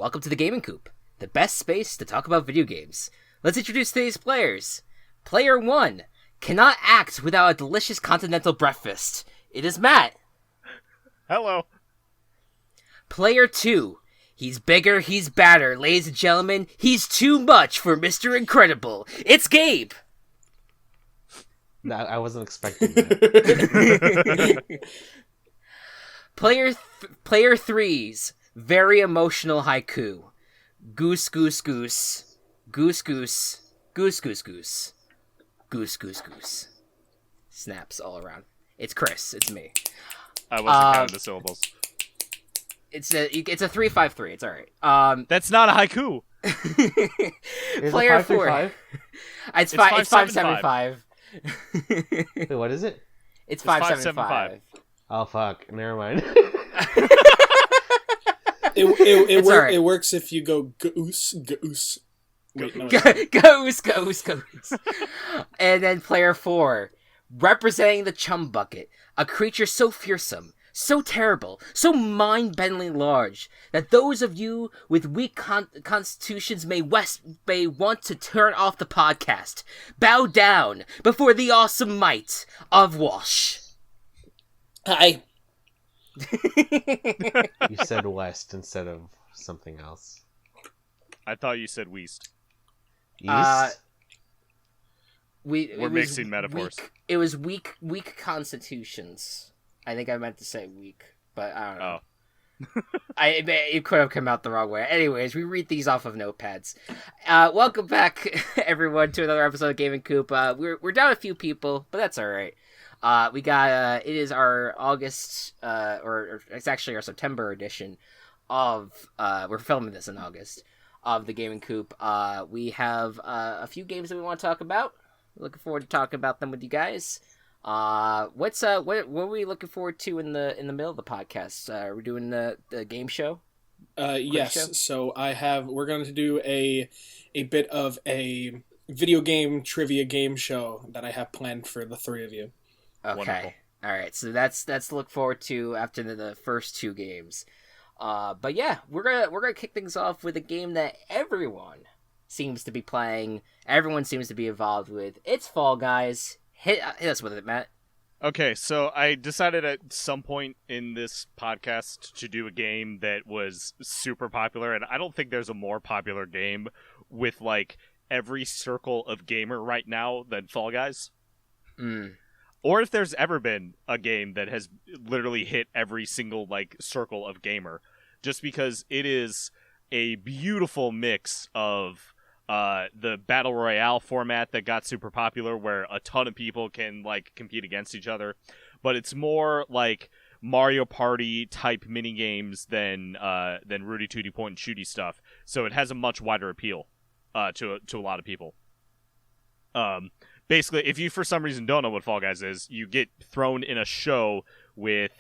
welcome to the Gaming Coop, the best space to talk about video games. Let's introduce today's players. Player 1 cannot act without a delicious continental breakfast. It is Matt. Hello. Player 2, he's bigger, he's badder. Ladies and gentlemen, he's too much for Mr. Incredible. It's Gabe. No, I wasn't expecting that. Player 3's very emotional haiku. Goose, goose, goose. Goose, goose. Goose, goose, goose. Goose, goose, goose. Snaps all around. It's Chris. It's me. I wasn't counting the syllables. It's a 3-5-3. It's all right. That's not a haiku. Player 4. It's 5-7-5. Wait, what is it? It's 5-7-5. Oh fuck! Never mind. It works if you go goose. Wait, no, goose. And then player 4, representing the chum bucket, a creature so fearsome, so terrible, so mind-bendingly large, that those of you with weak constitutions may want to turn off the podcast. Bow down before the awesome might of Walsh. Hi. You said west instead of something else. I thought you said Weast. East? We're mixing metaphors. It was weak constitutions. I think I meant to say weak, but I don't know. It could have come out the wrong way. Anyways, we read these off of notepads. Welcome back, everyone, to another episode of Gaming Coop. We're down a few people, but that's all right. We got it is our August or it's actually our September edition of we're filming this in August of the Gaming Coop. We have a few games that we want to talk about. Looking forward to talking about them with you guys. What are we looking forward to in the middle of the podcast? We're doing the game show. Yes. Show? So we're going to do a bit of a video game trivia game show that I have planned for the three of you. Okay. Wonderful. All right. So that's to look forward to after the first two games. But yeah, we're gonna kick things off with a game that everyone seems to be playing. Everyone seems to be involved with. It's Fall Guys. Hit us with it, Matt. Okay, so I decided at some point in this podcast to do a game that was super popular, and I don't think there's a more popular game with, like, every circle of gamer right now than Fall Guys. Or if there's ever been a game that has literally hit every single, like, circle of gamer. Just because it is a beautiful mix of the Battle Royale format that got super popular where a ton of people can, like, compete against each other. But it's more like Mario Party type minigames than Rudy Tooty point and shooty stuff. So it has a much wider appeal to a lot of people. Basically, if you for some reason don't know what Fall Guys is, you get thrown in a show with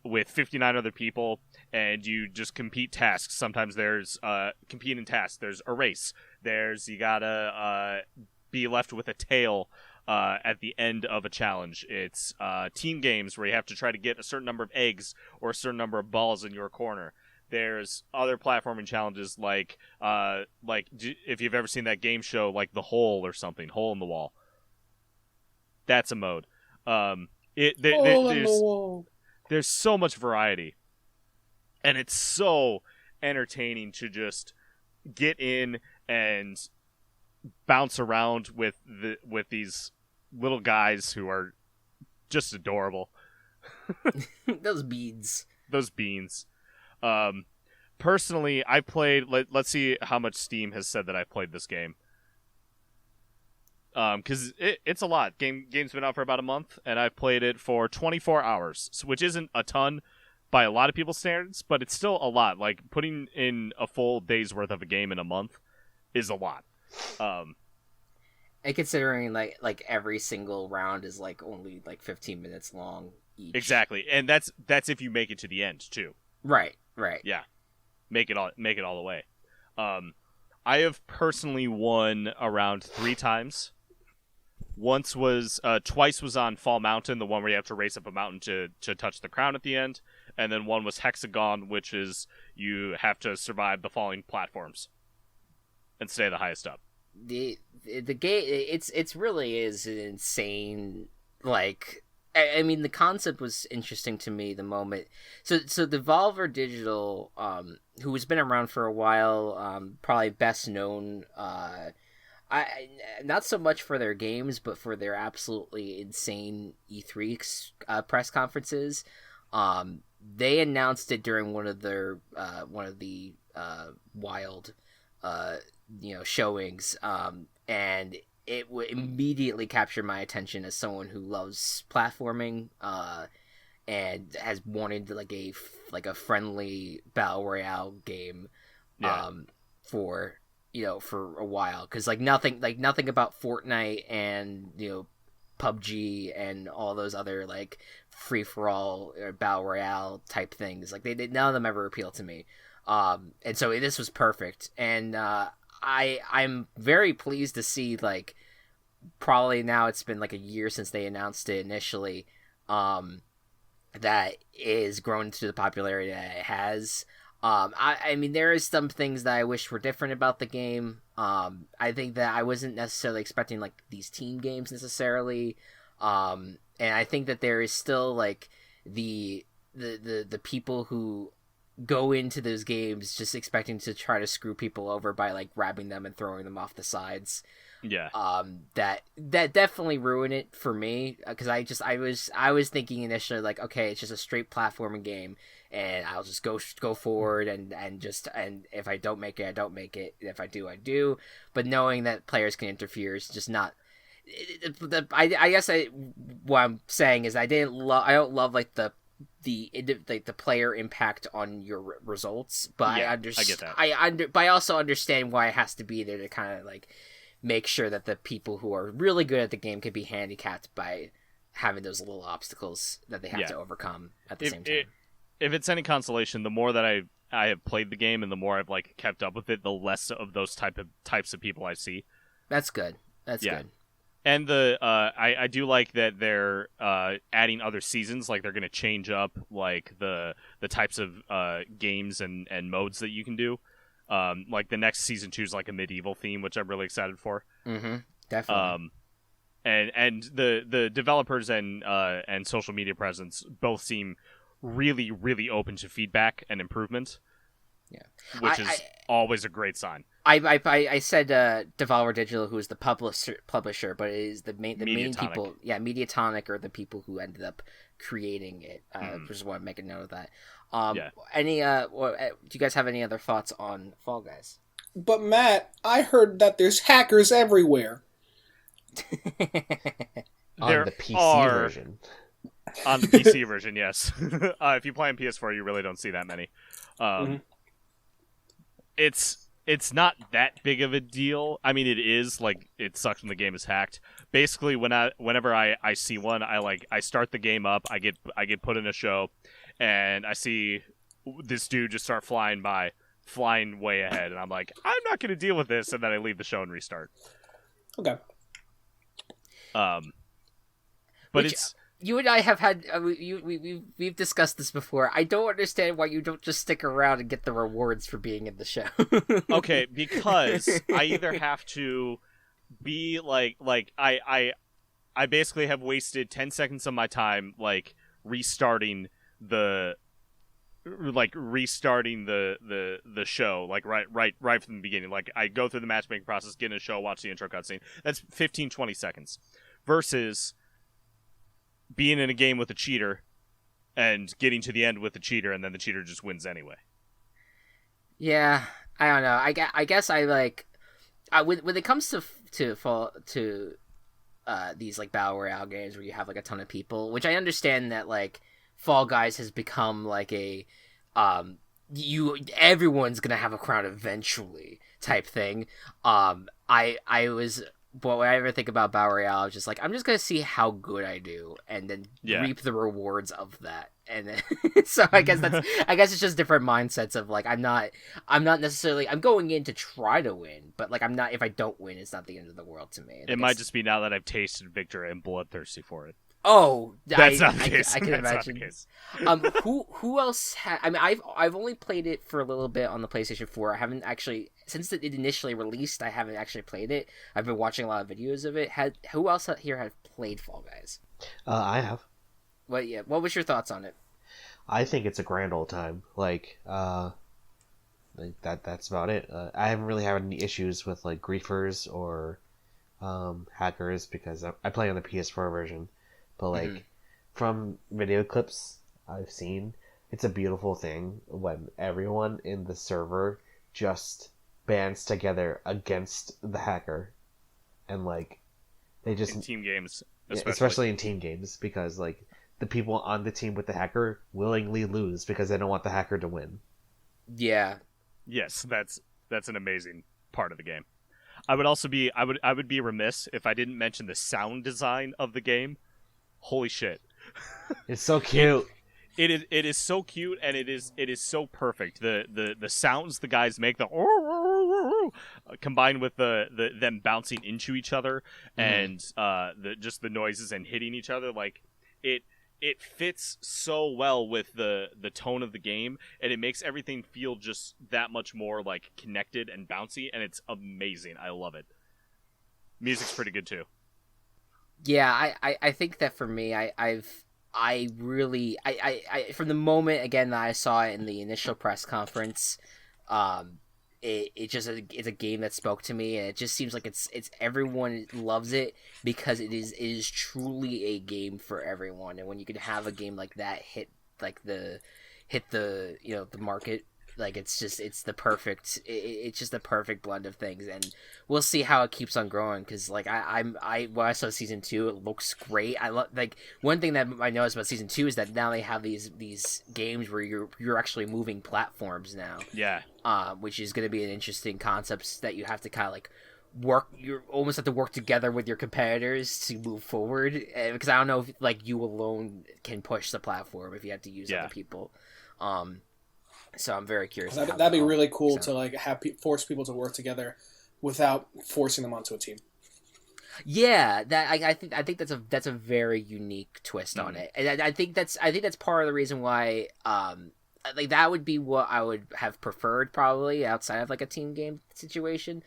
59 other people, and you just complete tasks. Sometimes there's competing tasks. There's a race. You gotta be left with a tail at the end of a challenge. It's team games where you have to try to get a certain number of eggs or a certain number of balls in your corner. There's other platforming challenges like if you've ever seen that game show like The Hole or something, Hole in the Wall. That's a mode. There's so much variety, and it's so entertaining to just get in and bounce around with these little guys who are just adorable. Those beans. Personally, I played. Let's see how much Steam has said that I played this game. Because it's a lot. Game's been out for about a month, and I've played it for 24 hours, which isn't a ton by a lot of people's standards, but it's still a lot. Like, putting in a full day's worth of a game in a month is a lot. And considering like every single round is like only like 15 minutes long each. Exactly, and that's if you make it to the end too. Right. Yeah, make it all the way. I have personally won around 3 times. Twice was on Fall Mountain, the one where you have to race up a mountain to touch the crown at the end. and then one was Hexagon, which is you have to survive the falling platforms and stay the highest up. The game, it's really is an insane, like, I mean, the concept was interesting to me the moment. So Devolver Digital, who has been around for a while, probably best known, I not so much for their games, but for their absolutely insane E3 press conferences. They announced it during one of the wild, showings, and it immediately captured my attention as someone who loves platforming, and has wanted like a friendly battle royale game, for a while, because nothing about Fortnite and PUBG and all those other like free for all or battle royale type things, like they none of them ever appealed to me, and so this was perfect, and I'm very pleased to see, like, probably now it's been like a year since they announced it initially, that is grown to the popularity that it has. I mean, there is some things that I wish were different about the game. I think that I wasn't necessarily expecting like these team games necessarily, and I think that there is still like the people who go into those games just expecting to try to screw people over by like grabbing them and throwing them off the sides. Yeah. That definitely ruined it for me, because I was thinking initially like, okay, it's just a straight platforming game, and I'll just go forward and if I don't make it, I don't make it. If I do, I do. But knowing that players can interfere is just not. I guess what I'm saying is I don't love like the player impact on your results, but yeah, I get that. But I also understand why it has to be there to kind of like make sure that the people who are really good at the game can be handicapped by having those little obstacles that they have to overcome at the same time. If it's any consolation, the more that I have played the game and the more I've like kept up with it, the less of those types of people I see. That's good. That's good. And I do like that they're adding other seasons. Like they're going to change up like the types of games and modes that you can do. Like the next season 2 is like a medieval theme, which I'm really excited for. Mm-hmm. Definitely. And the developers and social media presence both seem really, really open to feedback and improvement. Yeah, which is always a great sign. I said Devolver Digital, who is the publisher, but it is the main people. Yeah, Mediatonic are the people who ended up creating it. Just want to make a note of that. Any do you guys have any other thoughts on Fall Guys? But Matt, I heard that there's hackers everywhere. On the PC version. On the PC version, yes. If you play on PS4, you really don't see that many. It's not that big of a deal. I mean, it is, like, it sucks when the game is hacked. Basically, whenever I see one, I start the game up, I get put in a show, and I see this dude just start flying way ahead, and I'm like, I'm not going to deal with this, and then I leave the show and restart. Okay. But it's... You and I have had we've discussed this before. I don't understand why you don't just stick around and get the rewards for being in the show. Okay, because I either have to be like I basically have wasted 10 seconds of my time like restarting the show like right from the beginning. Like I go through the matchmaking process, get in a show, watch the intro cutscene. That's 15-20 seconds versus being in a game with a cheater and getting to the end with the cheater, and then the cheater just wins anyway. Yeah, I don't know. I guess I like when it comes to these like battle royale games where you have like a ton of people, which I understand that like Fall Guys has become like a everyone's gonna have a crown eventually type thing. But when I ever think about Battle Royale, I was just like, I'm just gonna see how good I do, and then reap the rewards of that. And then, so I guess it's just different mindsets of like I'm not necessarily I'm going in to try to win, but like I'm not, if I don't win, it's not the end of the world to me. And it might just be now that I've tasted victory, I'm bloodthirsty for it. Oh, That's not the case. I can That's imagine. Not the case. Who else? I mean, I've only played it for a little bit on the PlayStation 4. I haven't actually, since it initially released, I haven't actually played it. I've been watching a lot of videos of it. Who else here have played Fall Guys? I have. What was your thoughts on it? I think it's a grand old time. Like that's about it. I haven't really had any issues with like griefers or hackers because I play on the PS4 version. But like from video clips I've seen, it's a beautiful thing when everyone in the server just bands together against the hacker, and like they just in team games, especially in team games, because like the people on the team with the hacker willingly lose because they don't want the hacker to win. Yeah. Yes, that's an amazing part of the game. I would be remiss if I didn't mention the sound design of the game. Holy shit. It's so cute. It is so cute, and it is so perfect. The sounds the guys make, the combined with the them bouncing into each other and the noises and hitting each other, like it fits so well with the tone of the game, and it makes everything feel just that much more like connected and bouncy, and it's amazing. I love it. Music's pretty good too. Yeah, I think that for me, I from the moment again that I saw it in the initial press conference, it's a game that spoke to me, and it just seems like it's everyone loves it because it is truly a game for everyone. And when you can have a game like that hit the the market, like it's just the perfect blend of things, and we'll see how it keeps on growing. Because like when I saw season 2, it looks great. I love, like, one thing that I noticed about season 2 is that now they have these games where you're actually moving platforms now. Yeah. Which is going to be an interesting concept that you have to kind of like work. You almost have to work together with your competitors to move forward. Because I don't know if like you alone can push the platform if you have to use other people. So I'm very curious. That'd be really cool to like have force people to work together without forcing them onto a team. Yeah, that I think that's a very unique twist on it, and I think that's part of the reason why like that would be what I would have preferred probably outside of like a team game situation.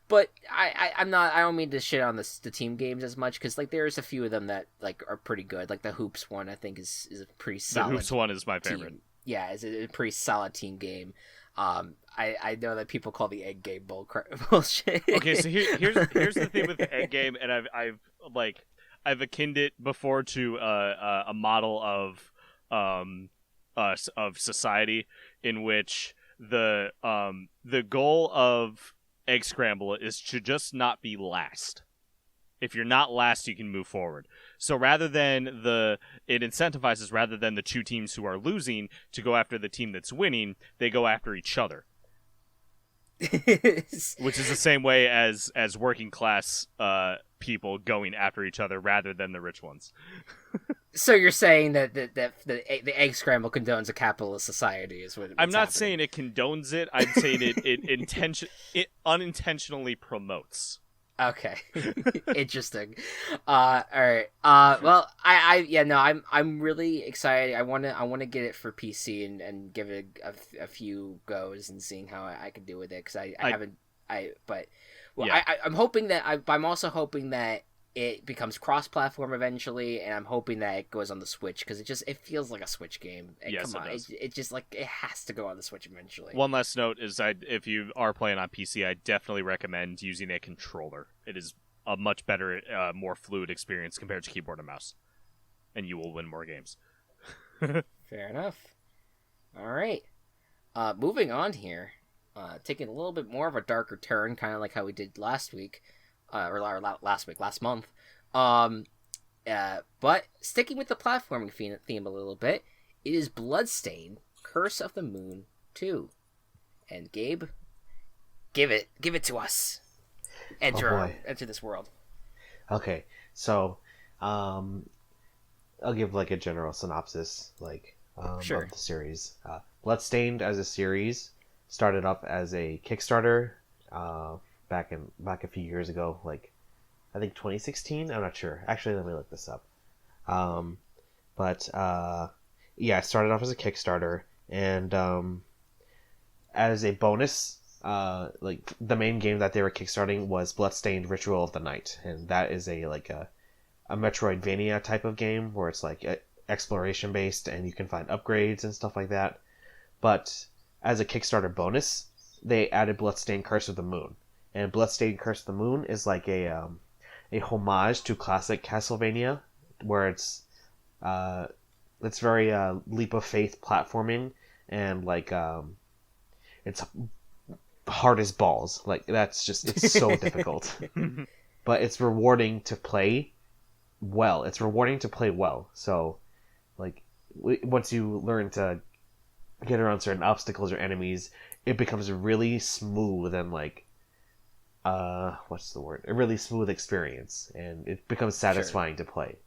But I don't mean to shit on the team games as much, because like there's a few of them that like are pretty good. Like the Hoops one I think is a pretty solid. The Hoops one is my favorite. Team. Yeah, it's a pretty solid team game. I know that people call the egg game bullshit. Okay, so here's the thing with the egg game, and I've akined it before to a model of society in which the goal of egg scramble is to just not be last. If you're not last, you can move forward. So rather than it incentivizes rather than the two teams who are losing to go after the team that's winning, they go after each other. Which is the same way as working class people going after each other rather than the rich ones. So you're saying that the egg scramble condones a capitalist society is what I'm not happening. saying it condones it. I'm saying it unintentionally promotes. Okay. Interesting. All right. Well, I'm really excited. I want to get it for PC and give it a few goes and seeing how I can do with it, because I haven't. I'm hoping that I'm also hoping that it becomes cross-platform eventually, and I'm hoping that it goes on the Switch, because it feels like a Switch game. Yes, come on, it does. it just like it has to go on the Switch eventually. One last note is if you are playing on PC, I definitely recommend using a controller. It is a much better, more fluid experience compared to keyboard and mouse, and you will win more games. Fair enough. All right. Moving on here, taking a little bit more of a darker turn, kind of like how we did last week. Last month. But sticking with the platforming theme a little bit, it is Bloodstained, Curse of the Moon 2. And Gabe, give it to us. Enter this world. Okay, so I'll give like a general synopsis Sure. of the series. Bloodstained as a series started up as a Kickstarter back a few years ago, like I think 2016. I'm not sure. Actually, let me look this up. But yeah, it started off as a Kickstarter, and as a bonus, like the main game that they were kickstarting was Bloodstained Ritual of the Night, and that is a Metroidvania type of game where it's like exploration based and you can find upgrades and stuff like that. But as a Kickstarter bonus, they added Bloodstained Curse of the Moon, and Bloodstained Curse of the Moon is like a homage to classic Castlevania, where it's very leap of faith platforming, and like it's hard as balls. Like it's so difficult, but it's rewarding to play well. So like once you learn to get around certain obstacles or enemies, it becomes really smooth and like what's the word? A really smooth experience, and it becomes satisfying to play.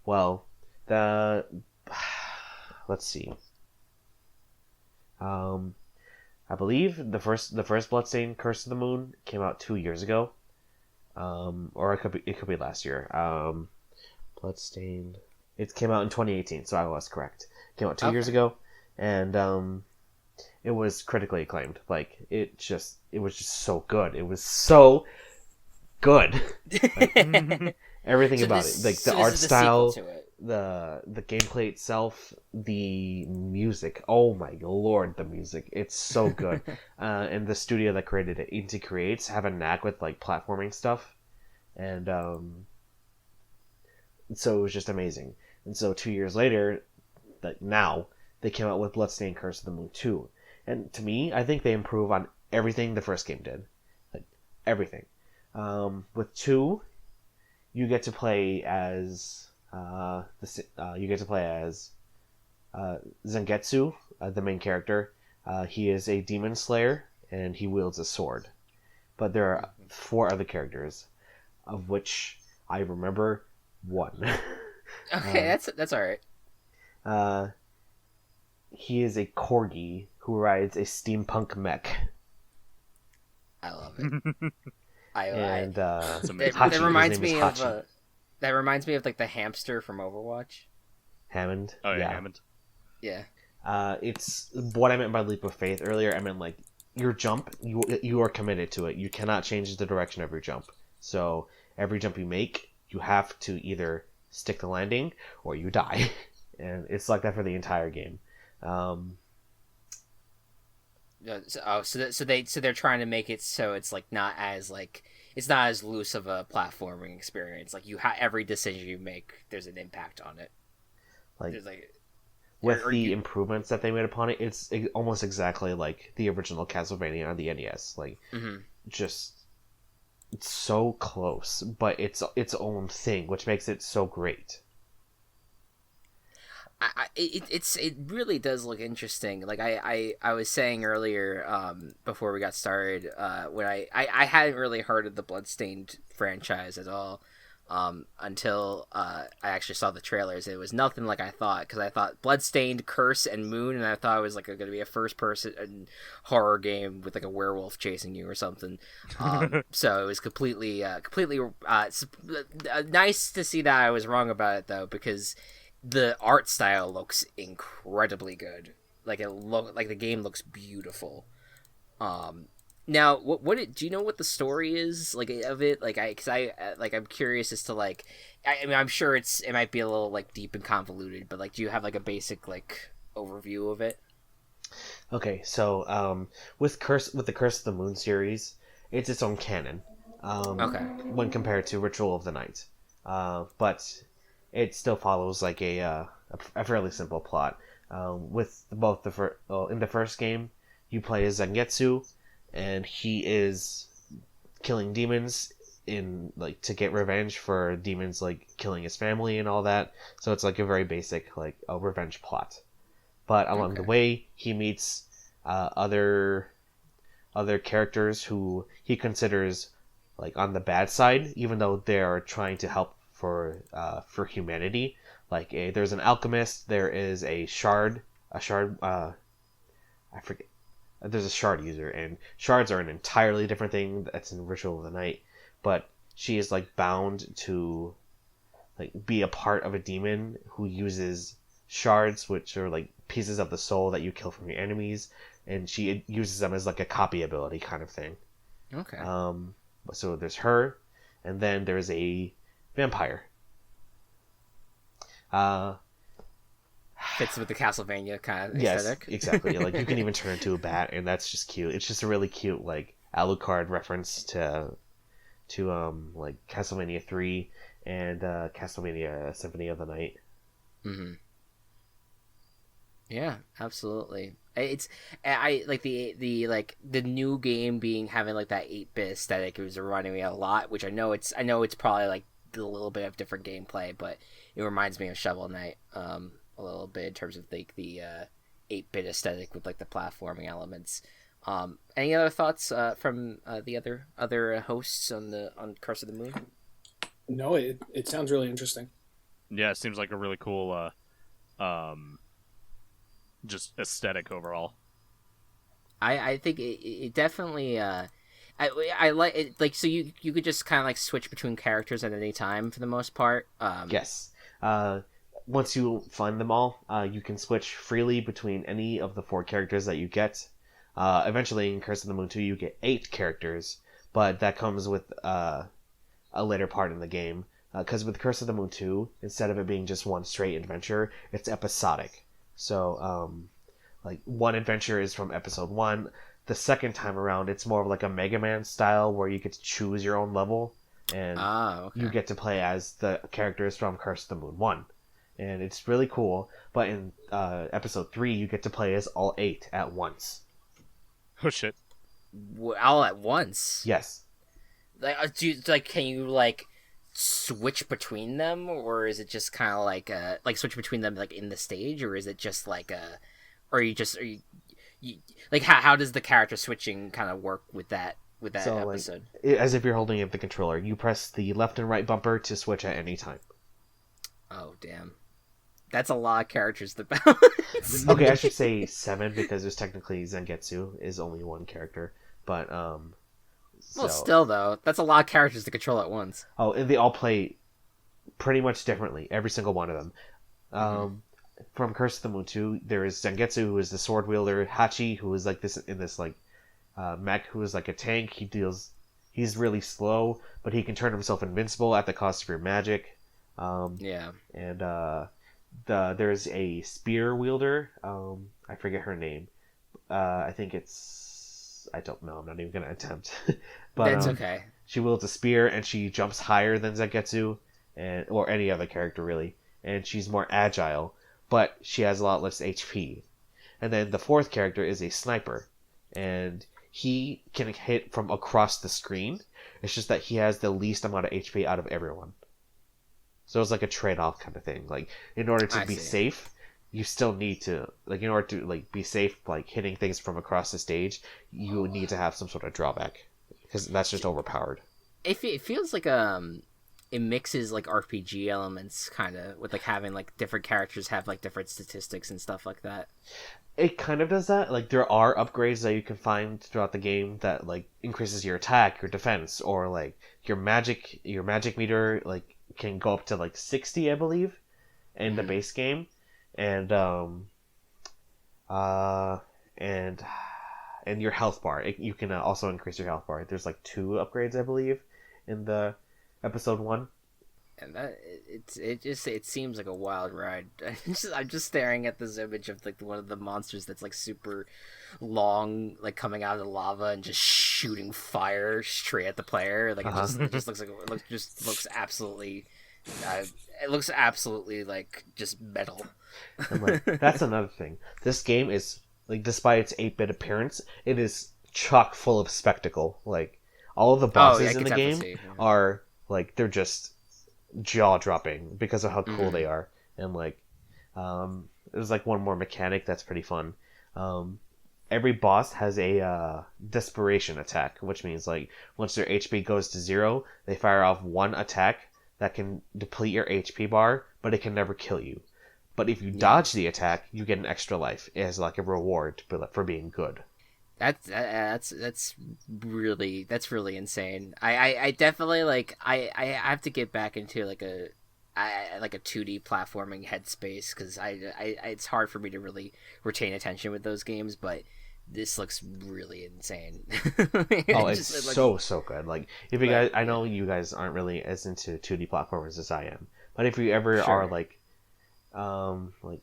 Well, let's see. I believe the first Bloodstained Curse of the Moon came out 2 years ago, or it could be last year. Bloodstained. It came out in 2018, so I was correct. It came out 2 years ago, and it was critically acclaimed. Like it was just so good. It was so good. Like, everything about it, like the art style, the gameplay itself, the music. Oh my lord, the music! It's so good. And the studio that created it, Inti Creates, have a knack with like platforming stuff, and so it was just amazing. And so 2 years later, like now, they came out with Bloodstained Curse of the Moon 2. And to me, I think they improve on everything the first game did. Like, everything. With 2, you get to play as Zangetsu, the main character. He is a demon slayer, and he wields a sword. But there are 4 other characters, of which I remember 1. Okay, that's all right. He is a corgi who rides a steampunk mech. I love it. That reminds me of like the hamster from Overwatch. Hammond. Oh yeah, Hammond. Yeah. It's what I meant by leap of faith earlier. I meant like your jump. You are committed to it. You cannot change the direction of your jump. So every jump you make, you have to either stick the landing or you die, and it's like that for the entire game. So they're trying to make it so it's like not as loose of a platforming experience. Like every decision you make, there's an impact on it. With the improvements that they made upon it, it's almost exactly like the original Castlevania on the NES. Like, just it's so close, but it's its own thing, which makes it so great. It really does look interesting. Like I was saying earlier, before we got started, when I hadn't really heard of the Bloodstained franchise at all, until I actually saw the trailers. It was nothing like I thought, because I thought Bloodstained, Curse, and Moon, and I thought it was like going to be a first-person horror game with like a werewolf chasing you or something. So it was completely nice to see that I was wrong about it, though, because the art style looks incredibly good. Like the game looks beautiful. Now, do you know what the story is like of it? Like I'm curious as to like, I mean, I'm sure it might be a little like deep and convoluted, but like, do you have like a basic like overview of it? Okay, so with the Curse of the Moon series, it's its own canon. Okay. When compared to Ritual of the Night, but it still follows like a fairly simple plot. With both in the first game, you play as Zangetsu, and he is killing demons to get revenge for demons like killing his family and all that. So it's like a very basic like a revenge plot. But along the way, he meets other characters who he considers like on the bad side, even though they are trying to help for humanity. Like there's an alchemist, there is a shard. I forget. There's a shard user, and shards are an entirely different thing that's in Ritual of the Night. But she is like bound to like be a part of a demon who uses shards, which are like pieces of the soul that you kill from your enemies, and she uses them as like a copy ability kind of thing. Okay. So there's her, and then there's a vampire. Fits with the Castlevania kind of yes, aesthetic. exactly. Like you can even turn into a bat, and that's just cute. It's just a really cute like Alucard reference to like Castlevania 3 and Castlevania Symphony of the Night. Mm-hmm. Yeah, absolutely. I like the new game having like that 8-bit aesthetic. It was reminding me a lot, which I know it's probably like a little bit of different gameplay, but it reminds me of Shovel Knight a little bit in terms of like the 8-bit aesthetic with like the platforming elements. Any other thoughts from the other hosts on Curse of the Moon? No, it sounds really interesting. Yeah, it seems like a really cool just aesthetic overall. I think it definitely I like it, like, so you could just kind of like switch between characters at any time for the most part. Yes. Once you find them all, you can switch freely between any of the 4 characters that you get. Eventually, in Curse of the Moon 2, you get 8 characters, but that comes with a later part in the game. Because with Curse of the Moon 2, instead of it being just one straight adventure, it's episodic. So, like, one adventure is from episode 1. The second time around, it's more of like a Mega Man style where you get to choose your own level, and okay. you get to play as the characters from Curse of the Moon 1. And it's really cool, but in episode 3, you get to play as all 8 at once. Oh shit! All at once? Yes. Like, can you like switch between them, or is it just kind of like switch between them like in the stage, or is it just like or you like how does the character switching kind of work with that So, episode? like, as if you're holding up the controller, you press the left and right bumper to switch at any time. Oh damn, that's a lot of characters to balance. Okay, I should say 7 because there's technically Zangetsu is only one character, but Well, still though, that's a lot of characters to control at once. Oh, and they all play pretty much differently, every single one of them. From Curse of the Moon 2, there is Zangetsu, who is the sword wielder, Hachi, who is like this in this like mech, who is like a tank. He's really slow, but he can turn himself invincible at the cost of your magic. Yeah. And there's a spear wielder. I forget her name. I think I don't know. I'm not even gonna attempt. But that's okay. She wields a spear and she jumps higher than Zangetsu or any other character really, and she's more agile, but she has a lot less HP. And then the 4th character is a sniper, and he can hit from across the screen. It's just that he has the least amount of HP out of everyone. So it's like a trade-off kind of thing. Like, in order to be safe, you still need to, like, in order to like be safe, like hitting things from across the stage, you need to have some sort of drawback, because that's just overpowered. It feels like it mixes like RPG elements kind of with like having like different characters have like different statistics and stuff like that. It kind of does that. Like, there are upgrades that you can find throughout the game that like increases your attack, your defense, or like your magic meter like can go up to like 60, I believe, in the base game. And and your health bar. You can also increase your health bar. There's like 2 upgrades, I believe, in the episode 1. And that it seems like a wild ride. I'm just staring at this image of like one of the monsters that's like super long, like coming out of the lava and just shooting fire straight at the player. Like it just looks like looks absolutely. It looks absolutely like just metal. And like, that's another thing. This game is like, despite its 8-bit appearance, it is chock full of spectacle. Like, all of the bosses in the game are like, they're just jaw dropping because of how cool they are. And like, there's like one more mechanic that's pretty fun. Every boss has a desperation attack, which means like once their HP goes to 0, they fire off one attack that can deplete your HP bar, but it can never kill you. But if you dodge the attack, you get an extra life as like a reward for being good. That's really insane. I definitely like I have to get back into like like a 2D platforming headspace because it's hard for me to really retain attention with those games, but this looks really insane. It's so good. Like if you guys, I know you guys aren't really as into 2D platformers as I am, but if you ever are like I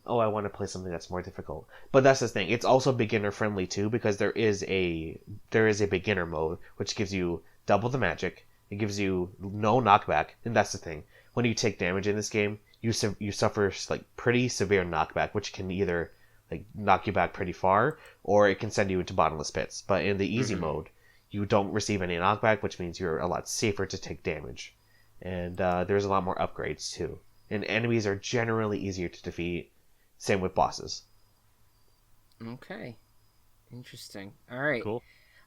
want to play something that's more difficult. But that's the thing. It's also beginner friendly too because there is a beginner mode which gives you double the magic. It gives you no knockback, and that's the thing. When you take damage in this game, you suffer like pretty severe knockback, which can either like knock you back pretty far, or it can send you into bottomless pits. But in the easy mode, you don't receive any knockback, which means you're a lot safer to take damage. And there's a lot more upgrades too. And enemies are generally easier to defeat. Same with bosses. Okay, interesting. All right, cool.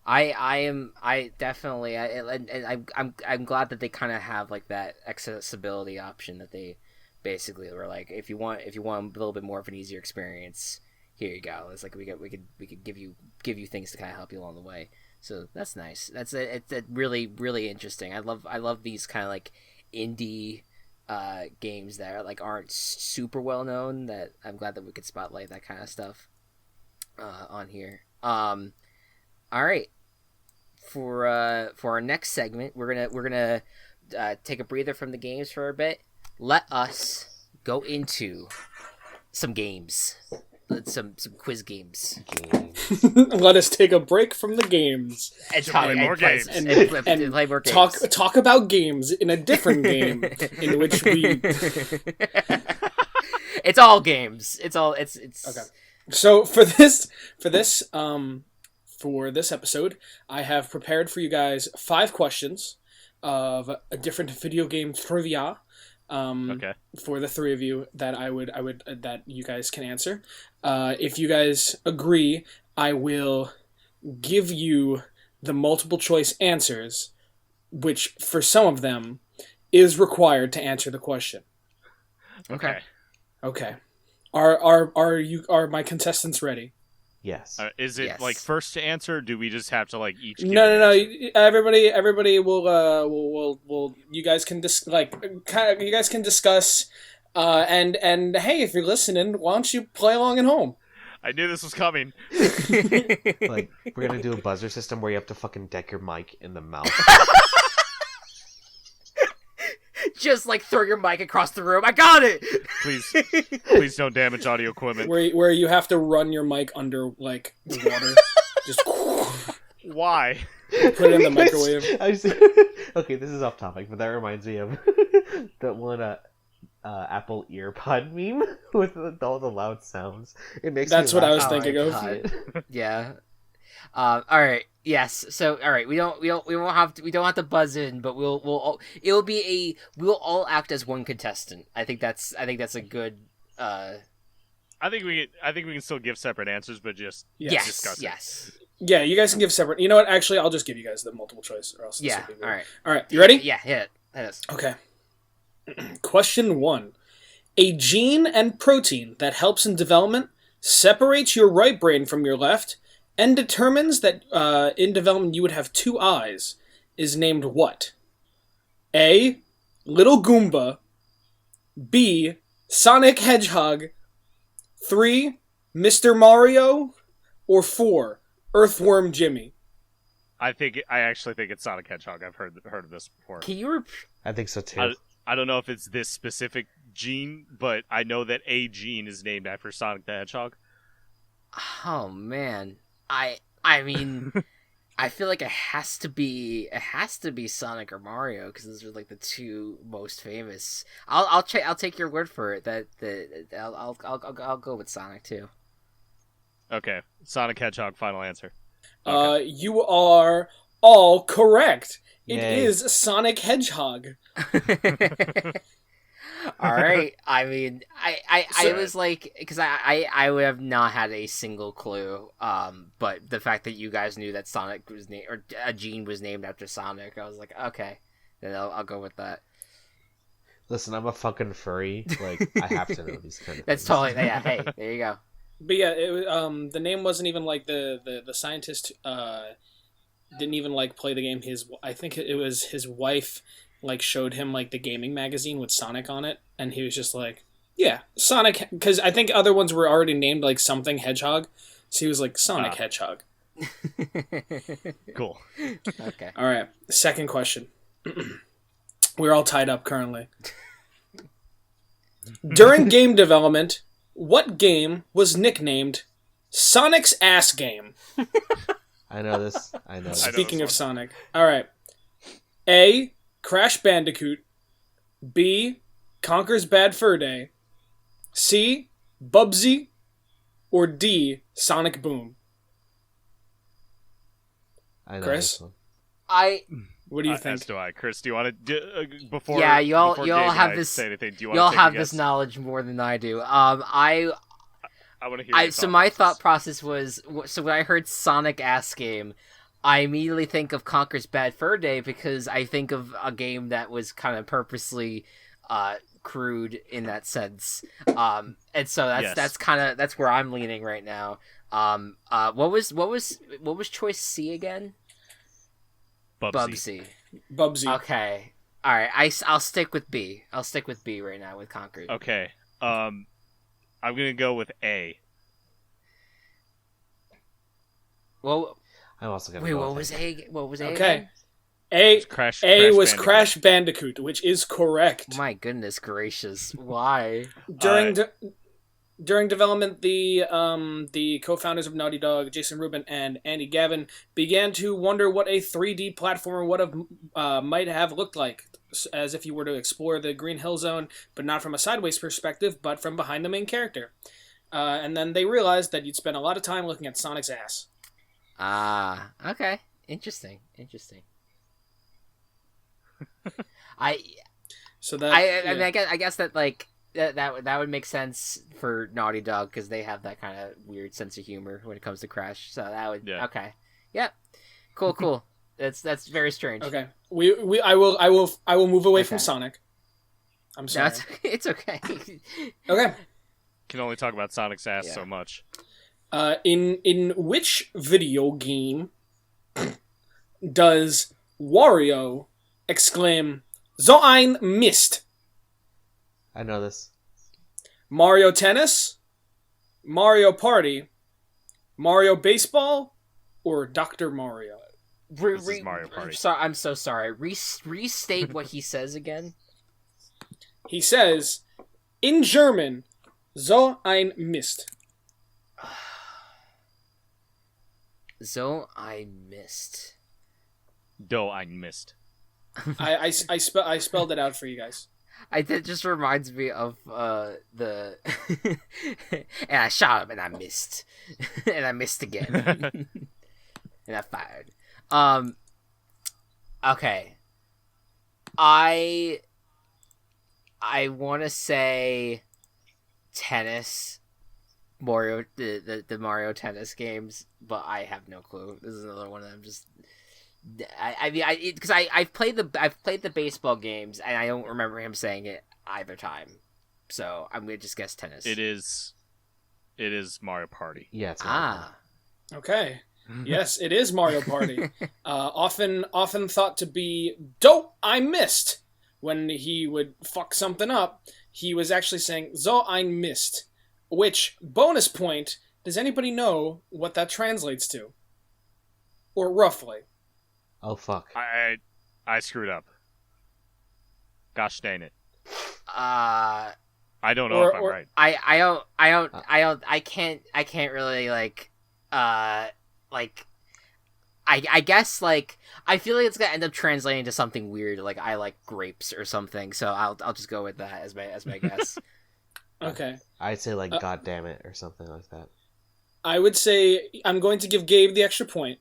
I'm glad that they kind of have like that accessibility option that they basically were like, if you want a little bit more of an easier experience, here you go. It's like we could give you things to kind of help you along the way. So that's nice. It's really really interesting. I love these kind of like indie games that are, like aren't super well known. That I'm glad that we could spotlight that kind of stuff on here. All right. For our next segment, we're gonna take a breather from the games for a bit. Let us go into some games, some quiz games. Let us take a break from the games And play more games. And play more games. Talk about games in a different game in which we. It's all games. It's okay. So for this episode, I have prepared for you guys 5 questions of a different video game trivia. For the 3 of you that I would that you guys can answer. If you guys agree, I will give you the multiple choice answers, which for some of them is required to answer the question. Okay. Are my contestants ready? Yes. Is it like first to answer? Or do we just have to like each? No. Everybody will. You guys can you guys can discuss. And hey, if you're listening, why don't you play along at home? I knew this was coming. Like we're gonna do a buzzer system where you have to fucking deck your mic in the mouth. Just like throw your mic across the room. I got it. Please don't damage audio equipment. Where you have to run your mic under like water. Just why? Put it in the microwave. Okay, this is off topic, but that reminds me of that one Apple EarPod meme with all the loud sounds. It makes that's me what laugh. I was thinking of. Yeah. All right. Yes. So all right. We don't have to buzz in, but we'll all act as one contestant. I think that's a good. I think we can still give separate answers, but just discuss it. Yes. Yeah, you guys can give separate. You know what? Actually, I'll just give you guys the multiple choice, or else. Yeah. All right. All right. You ready? Yeah. Hit it. That is. Okay. Question 1: a gene and protein that helps in development separates your right brain from your left and determines that in development you would have 2 eyes is named what? A. Little Goomba. B. Sonic Hedgehog. 3. Mr. Mario. Or 4. Earthworm Jimmy. I actually think it's Sonic Hedgehog. I've heard of this before. Can you? I think so too. I don't know if it's this specific gene, but I know that a gene is named after Sonic the Hedgehog. Oh man, I mean, I feel like it has to be Sonic or Mario because those are like the 2 most famous. I'll take your word for it that I'll go with Sonic too. Okay, Sonic Hedgehog. Final answer. Okay. You are all correct. It Yay. is Sonic Hedgehog. All right. I mean, I was like, because I would have not had a single clue. But the fact that you guys knew that Sonic was named, or a gene was named after Sonic, I was like, okay, then I'll go with that. Listen, I'm a fucking furry. Like, I have to know these kind of That's things. totally, yeah. Hey, there you go. But yeah, it, the name wasn't even like the scientist didn't even like play the game. I think it was his wife like showed him like the gaming magazine with Sonic on it, and he was just like, "Yeah, Sonic," because I think other ones were already named like something Hedgehog, so he was like Sonic Hedgehog. Cool. Okay. All right, second question. We're all tied up currently. During game development, what game was nicknamed Sonic's Ass Game? I know this. Speaking of Sonic. All right. A. Crash Bandicoot. B. Conker's Bad Fur Day. C. Bubsy. Or D. Sonic Boom. I know Chris? this one. What do you think? As do I. Chris, do you want to before? Yeah, you all Gabe have and I this. say anything, do you Y'all want to have this knowledge more than I do. I want to hear. So my thought process was, so when I heard Sonic Ass Game, I immediately think of Conker's Bad Fur Day because I think of a game that was kind of purposely crude in that sense. And so that's where I'm leaning right now. What was choice C again? Bubsy. Okay. All right. I'll stick with B. I'll stick with B right now with Conker. Okay. I'm gonna go with A. Well, I'm also gonna. wait. Go What with was it. A? What was A? Okay. Again? A was Crash Bandicoot, which is correct. My goodness gracious! Why? During development, the co-founders of Naughty Dog, Jason Rubin and Andy Gavin, began to wonder what a 3D platformer might have looked like, as if you were to explore the Green Hill Zone, but not from a sideways perspective, but from behind the main character. And then they realized that you'd spend a lot of time looking at Sonic's ass. Ah, okay. Interesting. I guess that like that would make sense for Naughty Dog because they have that kind of weird sense of humor when it comes to Crash. So that would okay. Yep. Cool. That's very strange. Okay. I will move away from Sonic. I'm sorry. No, it's okay. Okay. Can only talk about Sonic's ass so much. In which video game does Wario exclaim "So ein Mist"? I know this. Mario Tennis, Mario Party, Mario Baseball, or Dr. Mario? This is Mario Party. I'm so sorry. Restate what he says again. He says, in German, "So ein Mist." So ein Mist. Do ein Mist. I spelled it out for you guys. That just reminds me of the and I shot him and I missed and I missed again and I fired. Okay. I want to say tennis. Mario, the Mario Tennis games, but I have no clue. This is another one of them. Just, because I've played the baseball games and I don't remember him saying it either time, so I'm gonna just guess tennis. It is Mario Party. Yeah. It's Mario Party. Okay. Yes, it is Mario Party. Often thought to be "Dope, I missed." When he would fuck something up, he was actually saying "So ein Mist." Which, bonus point, does anybody know what that translates to? Or roughly? Oh fuck! I screwed up. Gosh dang it! I don't know if I'm right. I can't really I guess like I feel like it's gonna end up translating to something weird like I like grapes or something. So I'll just go with that as my guess. Okay. I'd say like God damn it or something like that. I would say I'm going to give Gabe the extra point.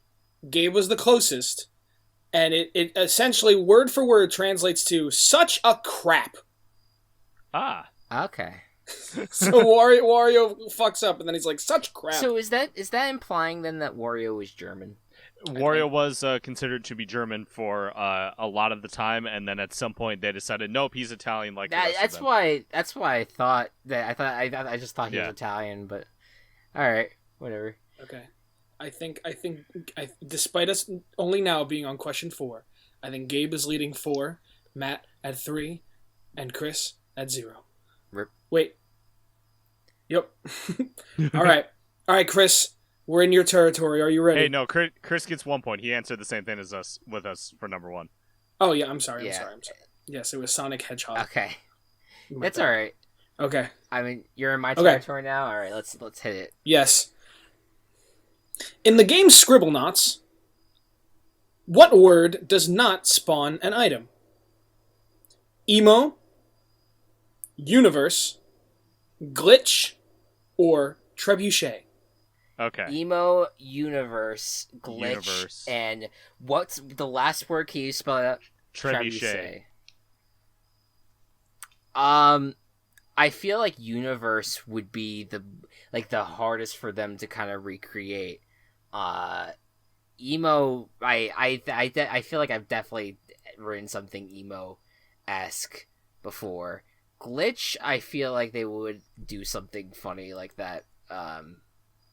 Gabe was the closest, and it essentially word for word translates to "such a crap." Ah. Okay. So Wario fucks up, and then he's like, "Such crap." So is that implying then that Wario was German? Wario was considered to be German for a lot of the time, and then at some point they decided, nope, he's Italian. Like that's why I thought that. I just thought he was Italian, but all right, whatever. Okay, I think despite us only now being on question 4, I think Gabe is leading 4. Matt at 3, and Chris at 0. Rip. Wait. Yep. All right, Chris. We're in your territory. Are you ready? Hey, no, Chris gets 1 point. He answered the same thing as us with us for number 1. Oh yeah, I'm sorry. Yes, it was Sonic Hedgehog. Okay, that's all right. Okay. I mean, you're in my territory now. All right, let's hit it. Yes. In the game Scribblenauts, what word does not spawn an item? Emo, universe, glitch, or trebuchet? Okay. Emo, universe, glitch, and what's the last word? Can you spell it out? Trebuchet. I feel like universe would be the hardest for them to kind of recreate. Emo, I feel like I've definitely written something emo-esque before. Glitch, I feel like they would do something funny like that.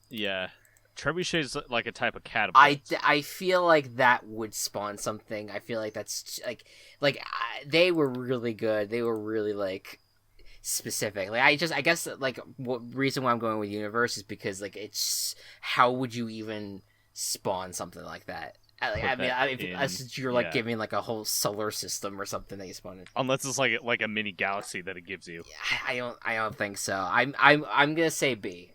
Yeah. Trebuchet is like a type of catapult. I feel like that would spawn something. I feel like that's they were really good. They were really like specific. Like I guess like what reason why I'm going with universe is because like it's how would you even spawn something like that? Unless you're like giving like a whole solar system or something that you spawn in. Unless it's like a mini galaxy that it gives you. I don't think so. I'm gonna say B.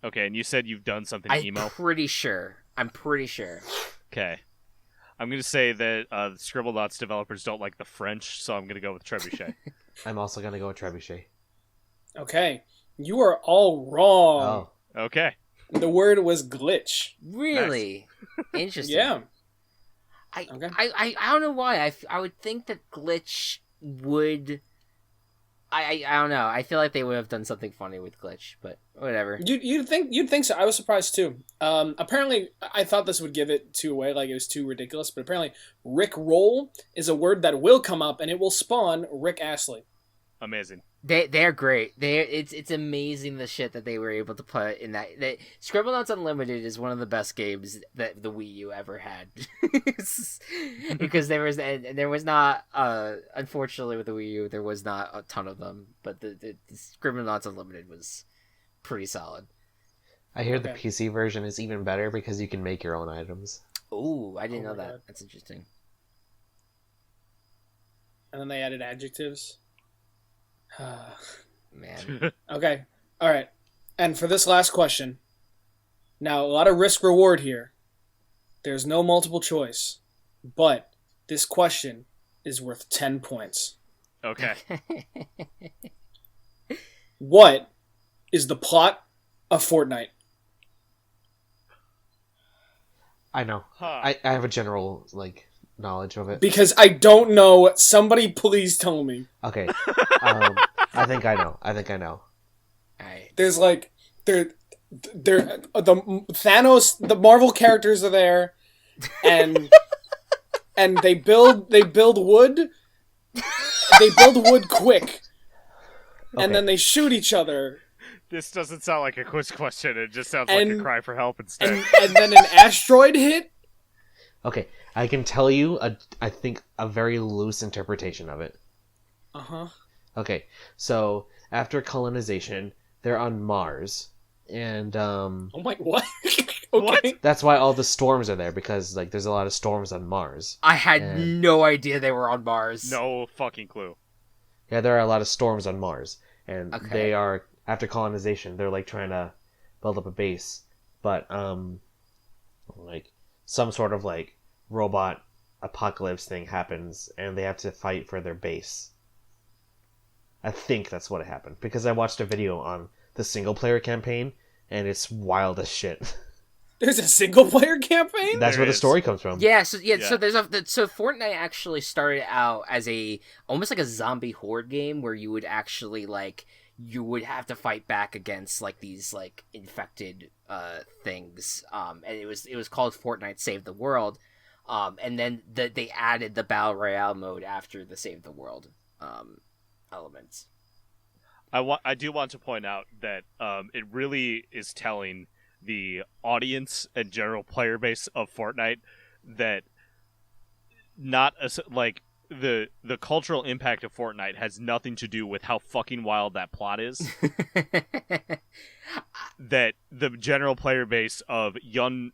Okay, and you said you've done something emo? I'm pretty sure. Okay. I'm going to say that Scribblenauts developers don't like the French, so I'm going to go with trebuchet. I'm also going to go with trebuchet. Okay. You are all wrong. Oh. Okay. The word was glitch. Really? Nice. Interesting. Yeah. I don't know why. I would think that glitch would... I don't know. I feel like they would have done something funny with glitch, but whatever. You'd think so. I was surprised too. Apparently, I thought this would give it away, like it was too ridiculous. But apparently, Rick Roll is a word that will come up, and it will spawn Rick Astley. Amazing. They're great. It's amazing the shit that they were able to put in that. Scribblenauts Unlimited is one of the best games that the Wii U ever had, because there was not unfortunately with the Wii U there was not a ton of them, but the Scribblenauts Unlimited was pretty solid. I hear the PC version is even better because you can make your own items. Ooh, I didn't know that. God. That's interesting. And then they added adjectives. Man. Okay. All right. And for this last question, now a lot of risk reward here. There's no multiple choice, but this question is worth 10 points. Okay. What is the plot of Fortnite? I know. I have a general knowledge of it. Because I don't know. Somebody please tell me. Okay. I think I know. Alright. There's the Thanos, the Marvel characters are there, and they build wood. They build wood quick, and then they shoot each other. This doesn't sound like a quiz question. It just sounds like a cry for help instead. And then an asteroid hit. Okay, I can tell you I think a very loose interpretation of it. Uh-huh. Okay, so after colonization, they're on Mars, and Oh my, what? Okay. What? that's why all the storms are there, because there's a lot of storms on Mars. I had no idea they were on Mars. No fucking clue. Yeah, there are a lot of storms on Mars, and Okay. they are, after colonization, they're trying to build up a base, but some sort of robot apocalypse thing happens, and they have to fight for their base. I think that's what happened, because I watched a video on the single player campaign, and it's wild as shit. There's a single player campaign? That's where the story comes from. Yeah, so Fortnite actually started out as almost like a zombie horde game where you would actually you would have to fight back against these infected things. And it was called Fortnite Save the World. And then they added the Battle Royale mode after the Save the World elements. I do want to point out that it really is telling the audience and general player base of Fortnite that not the cultural impact of Fortnite has nothing to do with how fucking wild that plot is. That the general player base of young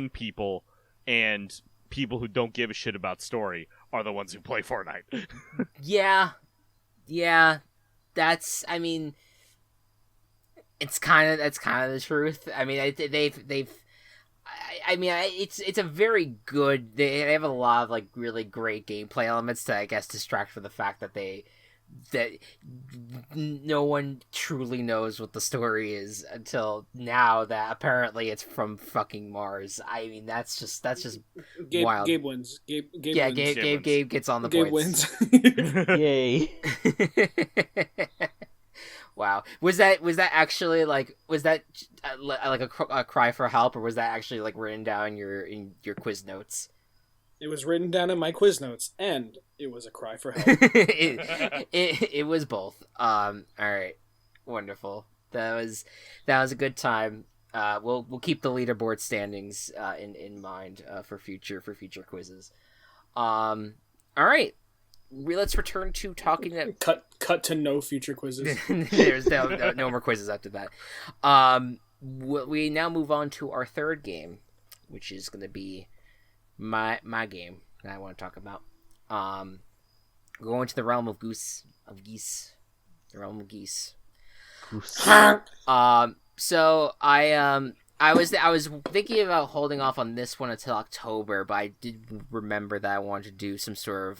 people and people who don't give a shit about story are the ones who play Fortnite. Yeah. That's that's kind of the truth. I mean, it's a very good. They have a lot of like really great gameplay elements to, I guess, distract from the fact that no one truly knows what the story is until now that apparently it's from fucking Mars. I mean, that's just wild. Gabe wins. Gabe yeah, wins. Gabe gets on the Gabe points. wins. Yay! Wow, was that actually like a cry for help, or was that actually like written down in your quiz notes? It was written down in my quiz notes, and it was a cry for help. it was both. All right, wonderful. That was a good time. We'll keep the leaderboard standings in mind for future quizzes. All right, let's return to talking. Cut to no future quizzes. There's no more quizzes after that. We now move on to our third game, which is going to be my game that I want to talk about. Going to the realm of geese. The realm of geese. Goose. So I was thinking about holding off on this one until October, but I did remember that I wanted to do some sort of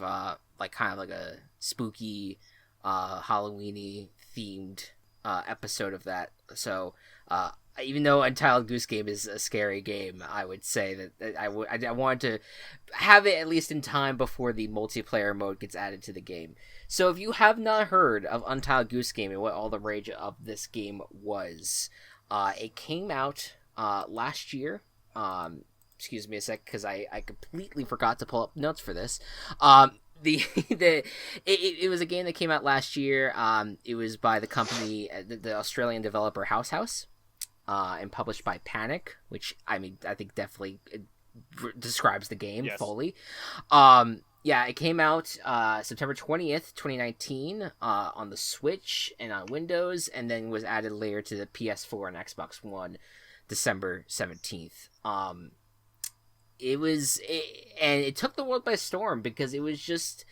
kind of like a spooky Halloween-y themed episode of that. So even though Untitled Goose Game is a scary game, I would say that I wanted to have it at least in time before the multiplayer mode gets added to the game. So if you have not heard of Untitled Goose Game and what all the rage of this game was, it came out last year. Excuse me a sec, because I completely forgot to pull up notes for this. It was a game that came out last year. It was by the company, the Australian developer House, and published by Panic, which I think definitely describes the game fully. It came out September 20th, 2019 on the Switch and on Windows, and then was added later to the PS4 and Xbox One December 17th. It took the world by storm because it was just,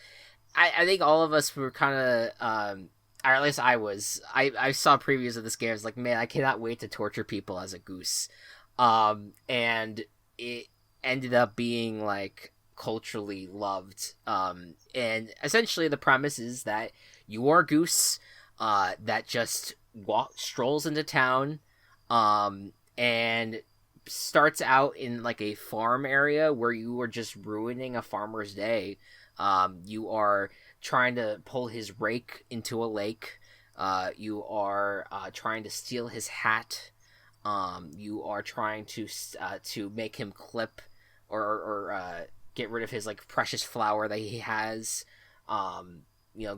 I think all of us were kind of, or at least I was. I saw previews of this game. I was like, man, I cannot wait to torture people as a goose. And it ended up being like culturally loved. And essentially the premise is that you are a goose that just strolls into town and starts out in like a farm area where you are just ruining a farmer's day. You are trying to pull his rake into a lake. You are trying to steal his hat. You are trying to make him clip or get rid of his like precious flower that he has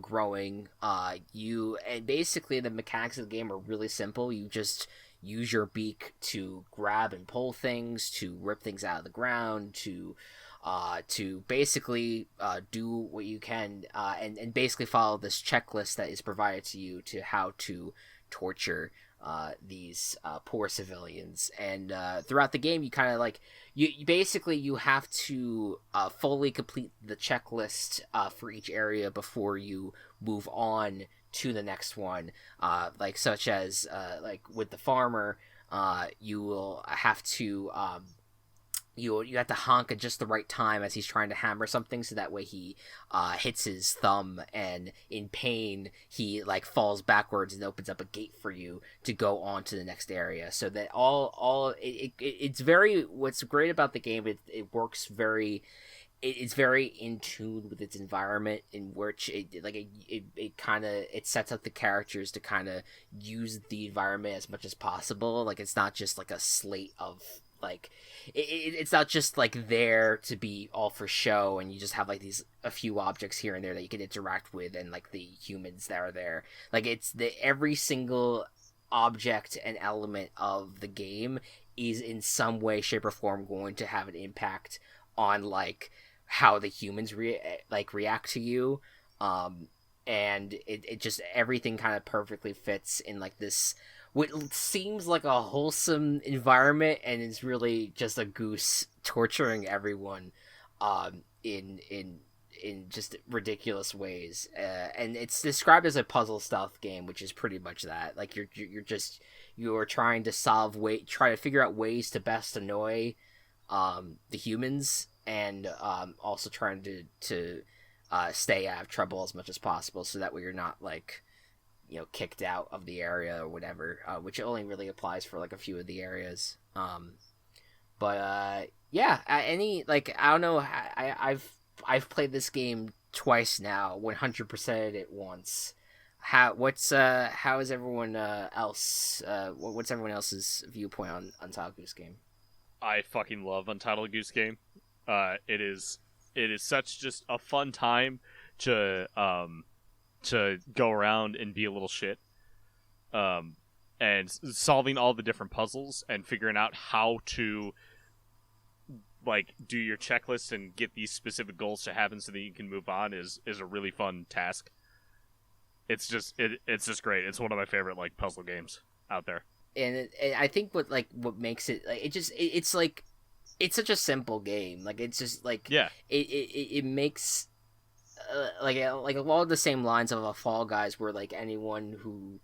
growing. And basically the mechanics of the game are really simple. You just use your beak to grab and pull things, to rip things out of the ground, to basically do what you can, and basically follow this checklist that is provided to you to how to torture these poor civilians. And throughout the game, you kind of like you have to fully complete the checklist for each area before you move on to the next one, such as with the farmer, you will have to you have to honk at just the right time as he's trying to hammer something, so that way he hits his thumb, and in pain he like falls backwards and opens up a gate for you to go on to the next area. So that it's very, what's great about the game, it works very, it's very in tune with its environment, in which it sets up the characters to kind of use the environment as much as possible. Like, it's not just like a slate of like it's not just like there to be all for show, and you just have like a few objects here and there that you can interact with, and like the humans that are there. Like, it's every single object and element of the game is in some way, shape, or form going to have an impact on like how the humans react to you, and it just everything kind of perfectly fits in like this what seems like a wholesome environment, and it's really just a goose torturing everyone in just ridiculous ways, and it's described as a puzzle stealth game, which is pretty much that. Like you're trying to try to figure out ways to best annoy the humans, and also trying to stay out of trouble as much as possible, so that way you're not like kicked out of the area or whatever, which only really applies for like a few of the areas. But yeah, I don't know, I've played this game twice now, 100%ed it once. How is everyone else? What's everyone else's viewpoint on Untitled Goose Game? I fucking love Untitled Goose Game. It is such just a fun time to go around and be a little shit, and solving all the different puzzles and figuring out how to like do your checklist and get these specific goals to happen so that you can move on is a really fun task. It's just great. It's one of my favorite like puzzle games out there. And I think what makes it like it's like it's such a simple game. Like it's just like it makes like along the same lines of a Fall Guys, where like anyone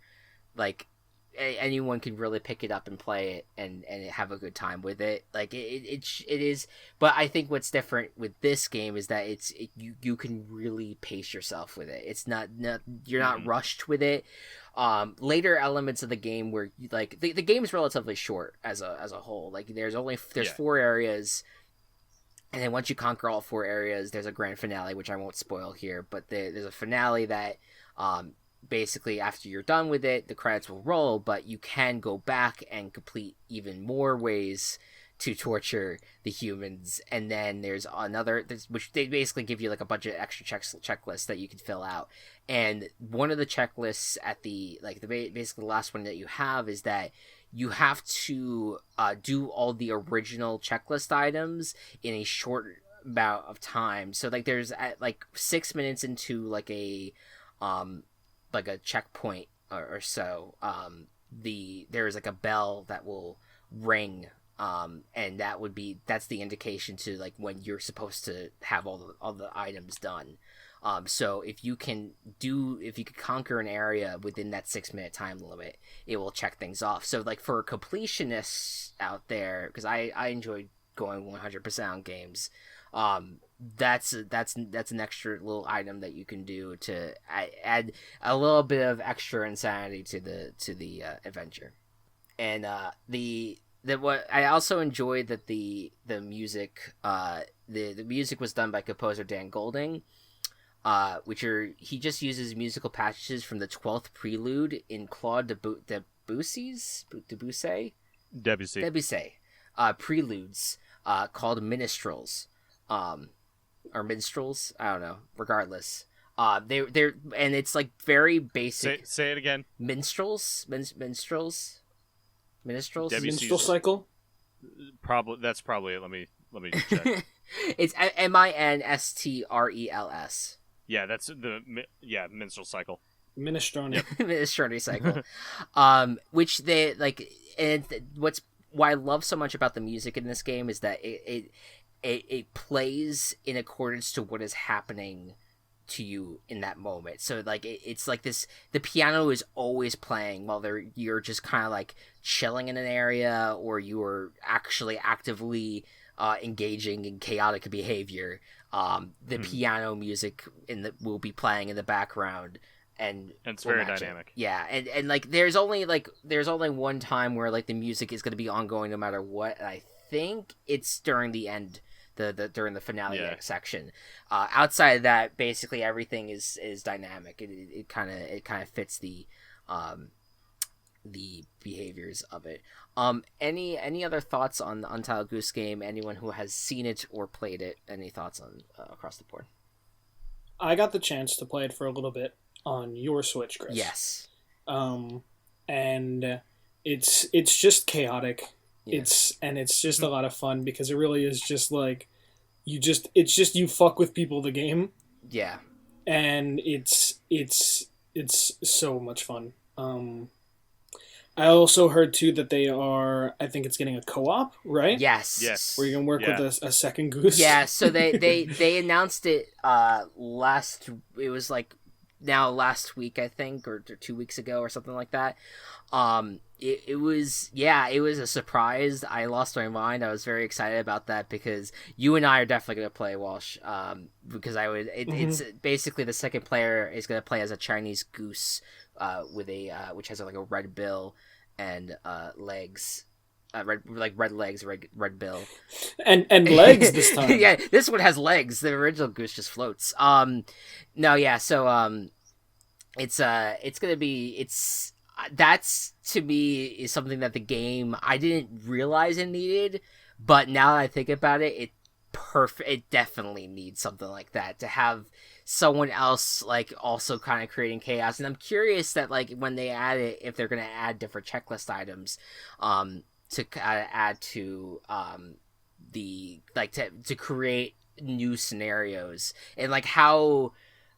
can really pick it up and play it and have a good time with it. Like it is, but I think what's different with this game is that you can really pace yourself with it. It's not you're not rushed with it. Later elements of the game where like the game is relatively short as a whole. Like there's 4 areas, and then once you conquer all 4 areas, there's a grand finale, which I won't spoil here, but there's a finale that basically after you're done with it, the credits will roll, but you can go back and complete even more ways to torture the humans. And then there's which they basically give you like a bunch of extra checklists that you can fill out. And one of the checklists at basically the last one that you have is that you have to do all the original checklist items in a short amount of time. So like there's at like 6 minutes into like a checkpoint or so, there's like a bell that will ring, and that's the indication to like when you're supposed to have all the items done. So if you can conquer an area within that 6-minute time limit, it will check things off. So like for completionists out there, because I enjoy going 100% on games, that's an extra little item that you can do to add a little bit of extra insanity to the adventure. And what I also enjoyed that the music the music was done by composer Dan Golding, he just uses musical passages from the 12th prelude in Claude Debussy's preludes called Minstrels. Or minstrels, I don't know. Regardless, they're and it's like very basic. Say it again. Minstrels. Minstrel cycle. That's probably it. Let me check. It's Minstrels. Yeah, that's minstrel cycle. Minestrone. Yep. Minestrone cycle. Which they like, and what's why I love so much about the music in this game is that it plays in accordance to what is happening to you in that moment. So like it's like this, the piano is always playing while you're just kind of like chilling in an area, or you're actually actively engaging in chaotic behavior. The piano music will be playing in the background, and it's very dynamic. Yeah, and like there's only one time where like the music is going to be ongoing no matter what, and I think it's during the end, during the finale section. Outside of that, basically everything is dynamic. It kind of fits the behaviors of it. Any other thoughts on the Untitled Goose Game? Anyone who has seen it or played it? Any thoughts on across the board? I got the chance to play it for a little bit on your Switch, Chris. Yes. And it's just chaotic. Yeah. It's just a lot of fun, because it really is just like it's just you fuck with people the game. Yeah. And it's so much fun. I also heard too that I think it's getting a co-op, right? Yes. Where you can work with a second Goose. Yeah, so they announced it last week, I think, or 2 weeks ago or something like that. It was a surprise. I lost my mind. I was very excited about that because you and I are definitely going to play Walsh. Because it's basically the second player is going to play as a Chinese goose, with which has like a red bill and legs. Red legs, red bill, and legs this time. Yeah, this one has legs. The original goose just floats. That's to me is something that the game I didn't realize it needed, but now that I think about it, it definitely needs something like that to have someone else like also kind of creating chaos. And I'm curious that like when they add it, if they're gonna add different checklist items, to add to to create new scenarios and like how.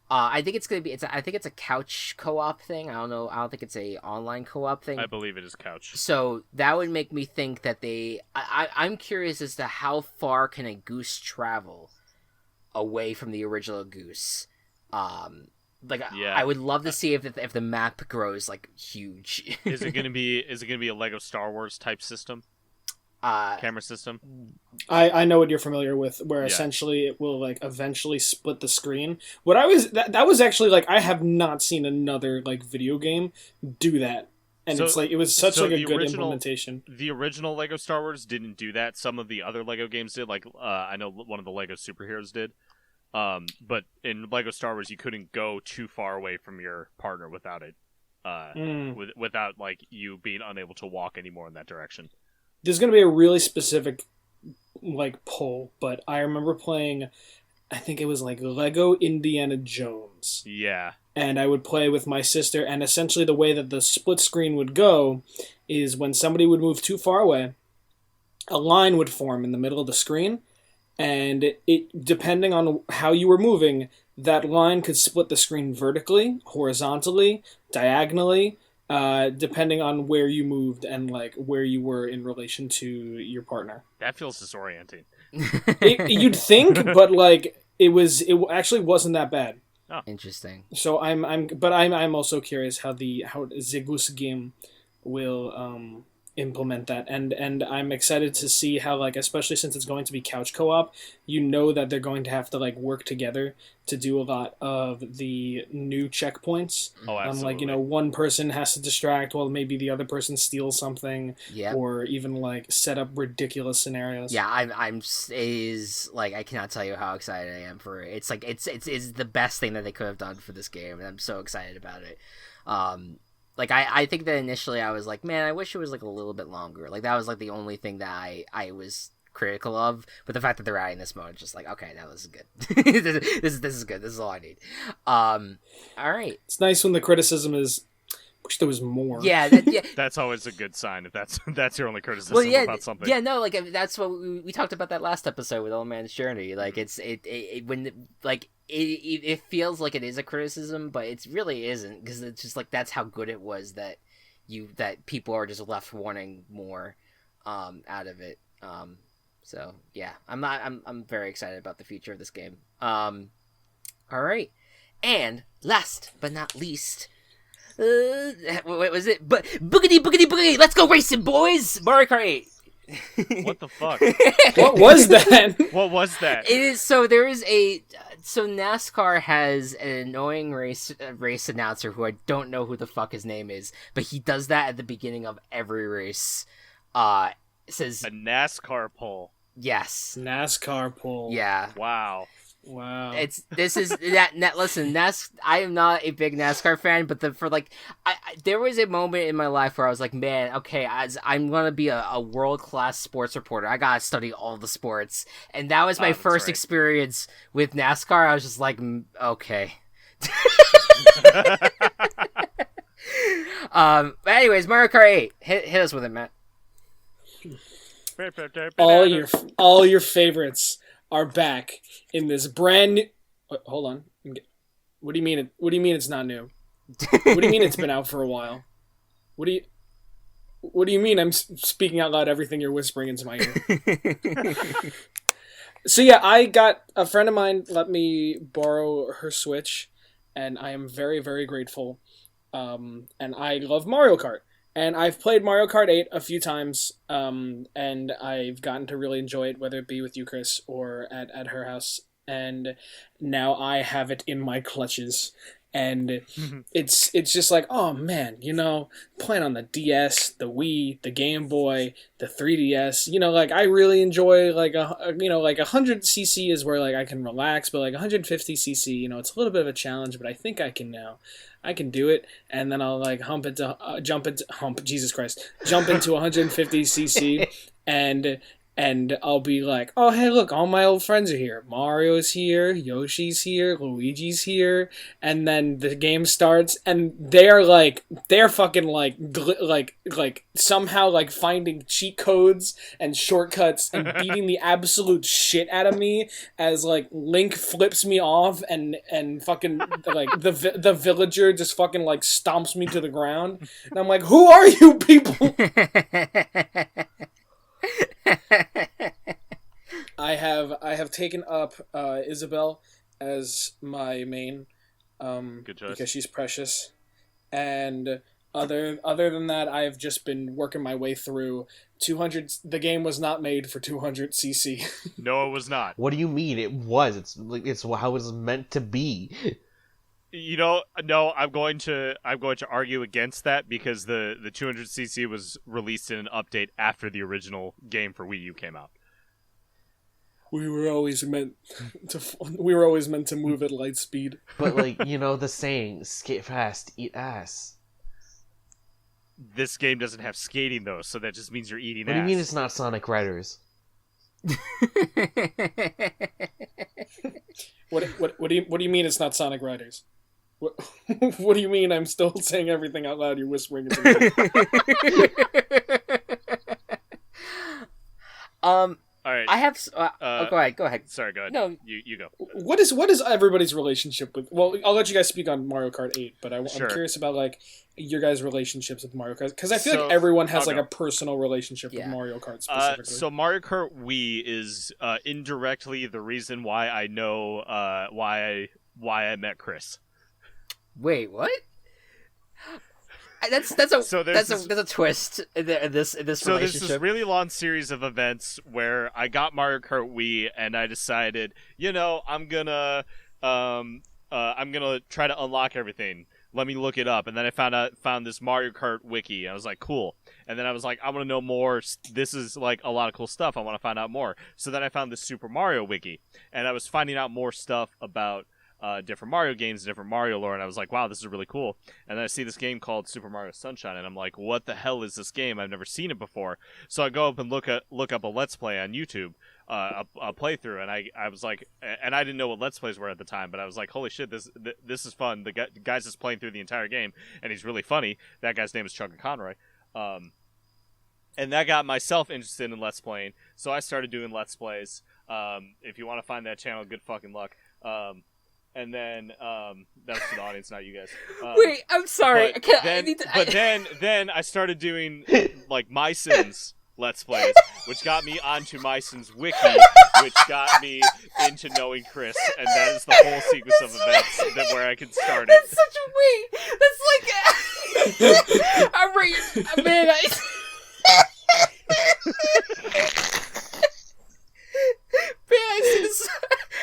I think it's a couch co-op thing. I don't know. I don't think it's a online co-op thing. I believe it is couch. So that would make me think that I'm curious as to how far can a goose travel away from the original goose. I would love to see if the map grows like huge. Is it gonna be a Lego Star Wars type system? Camera system. I know what you're familiar with, where essentially it will like eventually split the screen. That was actually like I have not seen another like video game do that, and it's like it was such like a good implementation. The original Lego Star Wars didn't do that. Some of the other Lego games did. Like I know one of the Lego superheroes did. But in Lego Star Wars, you couldn't go too far away from your partner without it. Without like you being unable to walk anymore in that direction. There's going to be a really specific like poll, but I remember playing, I think it was like Lego Indiana Jones. Yeah. And I would play with my sister, and essentially the way that the split screen would go is when somebody would move too far away, a line would form in the middle of the screen, and it depending on how you were moving, that line could split the screen vertically, horizontally, diagonally, depending on where you moved and like where you were in relation to your partner. That feels disorienting. You'd think, but like it actually wasn't that bad. Oh. Interesting. So I'm also curious how the Goose game will implement that, and I'm excited to see how, like, especially since it's going to be couch co-op, you know that they're going to have to like work together to do a lot of the new checkpoints. Oh, absolutely. Like, one person has to distract while maybe the other person steals something, or even like set up ridiculous scenarios. Yeah, I'm like I cannot tell you how excited I am for it. It's like it's the best thing that they could have done for this game, and I'm so excited about it. Like, I think that initially I was like, man, I wish it was, like, a little bit longer. Like, that was, like, the only thing that I was critical of. But the fact that they're adding this mode, just like, okay, now this is good. this is good. This is all I need. All right. It's nice when the criticism is, wish there was more. Yeah. That's always a good sign if that's your only criticism about something. Yeah, no, like, that's what we talked about that last episode with Old Man's Journey. Like, it feels like it is a criticism, but it really isn't, because it's just like that's how good it was that people are just left wanting more out of it. So yeah, I'm very excited about the future of this game. All right, and last but not least, what was it? But boogity, let's go racing, boys! Mario Kart 8. What the fuck? What was that? What was that? It is so NASCAR has an annoying race announcer who I don't know who the fuck his name is, but he does that at the beginning of every race. It says a NASCAR poll. Yes. NASCAR poll. Yeah. Wow. Listen, I am not a big NASCAR fan, but there was a moment in my life where I was like, man, okay, as I'm gonna be a world-class sports reporter, I gotta study all the sports, and that was my first experience with NASCAR. I was just like, okay. Anyways, Mario Kart 8, hit us with it, Matt. All your favorites. are back in this brand new... Hold on. What do you mean? What do you mean it's not new? What do you mean it's been out for a while? What do you mean I'm speaking out loud everything you're whispering into my ear? So yeah, a friend of mine let me borrow her Switch, and I am very, very grateful. And I love Mario Kart. And I've played Mario Kart 8 a few times, and I've gotten to really enjoy it, whether it be with you, Chris, or at her house. And now I have it in my clutches. And it's just like, oh man, playing on the DS, the Wii, the Game Boy, the 3DS, like I really enjoy like 100cc is where like I can relax, but like 150cc, it's a little bit of a challenge, but I think I can now. I can do it, and then I'll like jump into 150cc and I'll be like, oh, hey, look, all my old friends are here. Mario's here, Yoshi's here, Luigi's here. And then the game starts, and they're fucking like somehow like finding cheat codes and shortcuts and beating the absolute shit out of me as like Link flips me off and fucking like the villager just fucking like stomps me to the ground. And I'm like, who are you people? I have taken up Isabel as my main, good choice, because she's precious, and other than that, I've just been working my way through 200. The game was not made for 200cc. No, it was not. What do you mean? It was. It's how it's meant to be. No, I'm going to argue against that because the 200cc was released in an update after the original game for Wii U came out. We were always meant to move at light speed. But like, the saying, skate fast, eat ass. This game doesn't have skating though, so that just means you're eating ass. What do you mean it's not Sonic Riders? What do you mean it's not Sonic Riders? What do you mean I'm still saying everything out loud? You're whispering into me. All right. I have. Go ahead. Sorry, go ahead. No, you go. What is everybody's relationship with? Well, I'll let you guys speak on Mario Kart 8, but I'm curious about like your guys' relationships with Mario Kart, because I feel like everyone has like a personal relationship with Mario Kart specifically. So Mario Kart Wii is indirectly the reason why I know why I met Chris. Wait, what? That's a twist in this so relationship. So there's this really long series of events where I got Mario Kart Wii and I decided, I'm gonna try to unlock everything. Let me look it up, and then I found this Mario Kart wiki. I was like, cool. And then I was like, I want to know more. This is like a lot of cool stuff. I want to find out more. So then I found this Super Mario wiki, and I was finding out more stuff about different Mario games, different Mario lore, and I was like, wow, this is really cool. And then I see this game called Super Mario Sunshine, and I'm like, what the hell is this game? I've never seen it before. So I go up and look up a Let's Play on YouTube, a playthrough, and I was like, and I didn't know what Let's Plays were at the time, but I was like, holy shit, this is fun. The guy's just playing through the entire game, and he's really funny. That guy's name is Chugga Conroy. And that got myself interested in Let's Playing, so I started doing Let's Plays. If you want to find that channel, good fucking luck. And then that's to the audience, not you guys. Wait, I'm sorry. Then I started doing like My Sins Let's Plays, which got me onto My Sins Wiki, which got me into knowing Chris, and that is the whole sequence of events where I can start it. That's such a wait. That's like I'm right, man.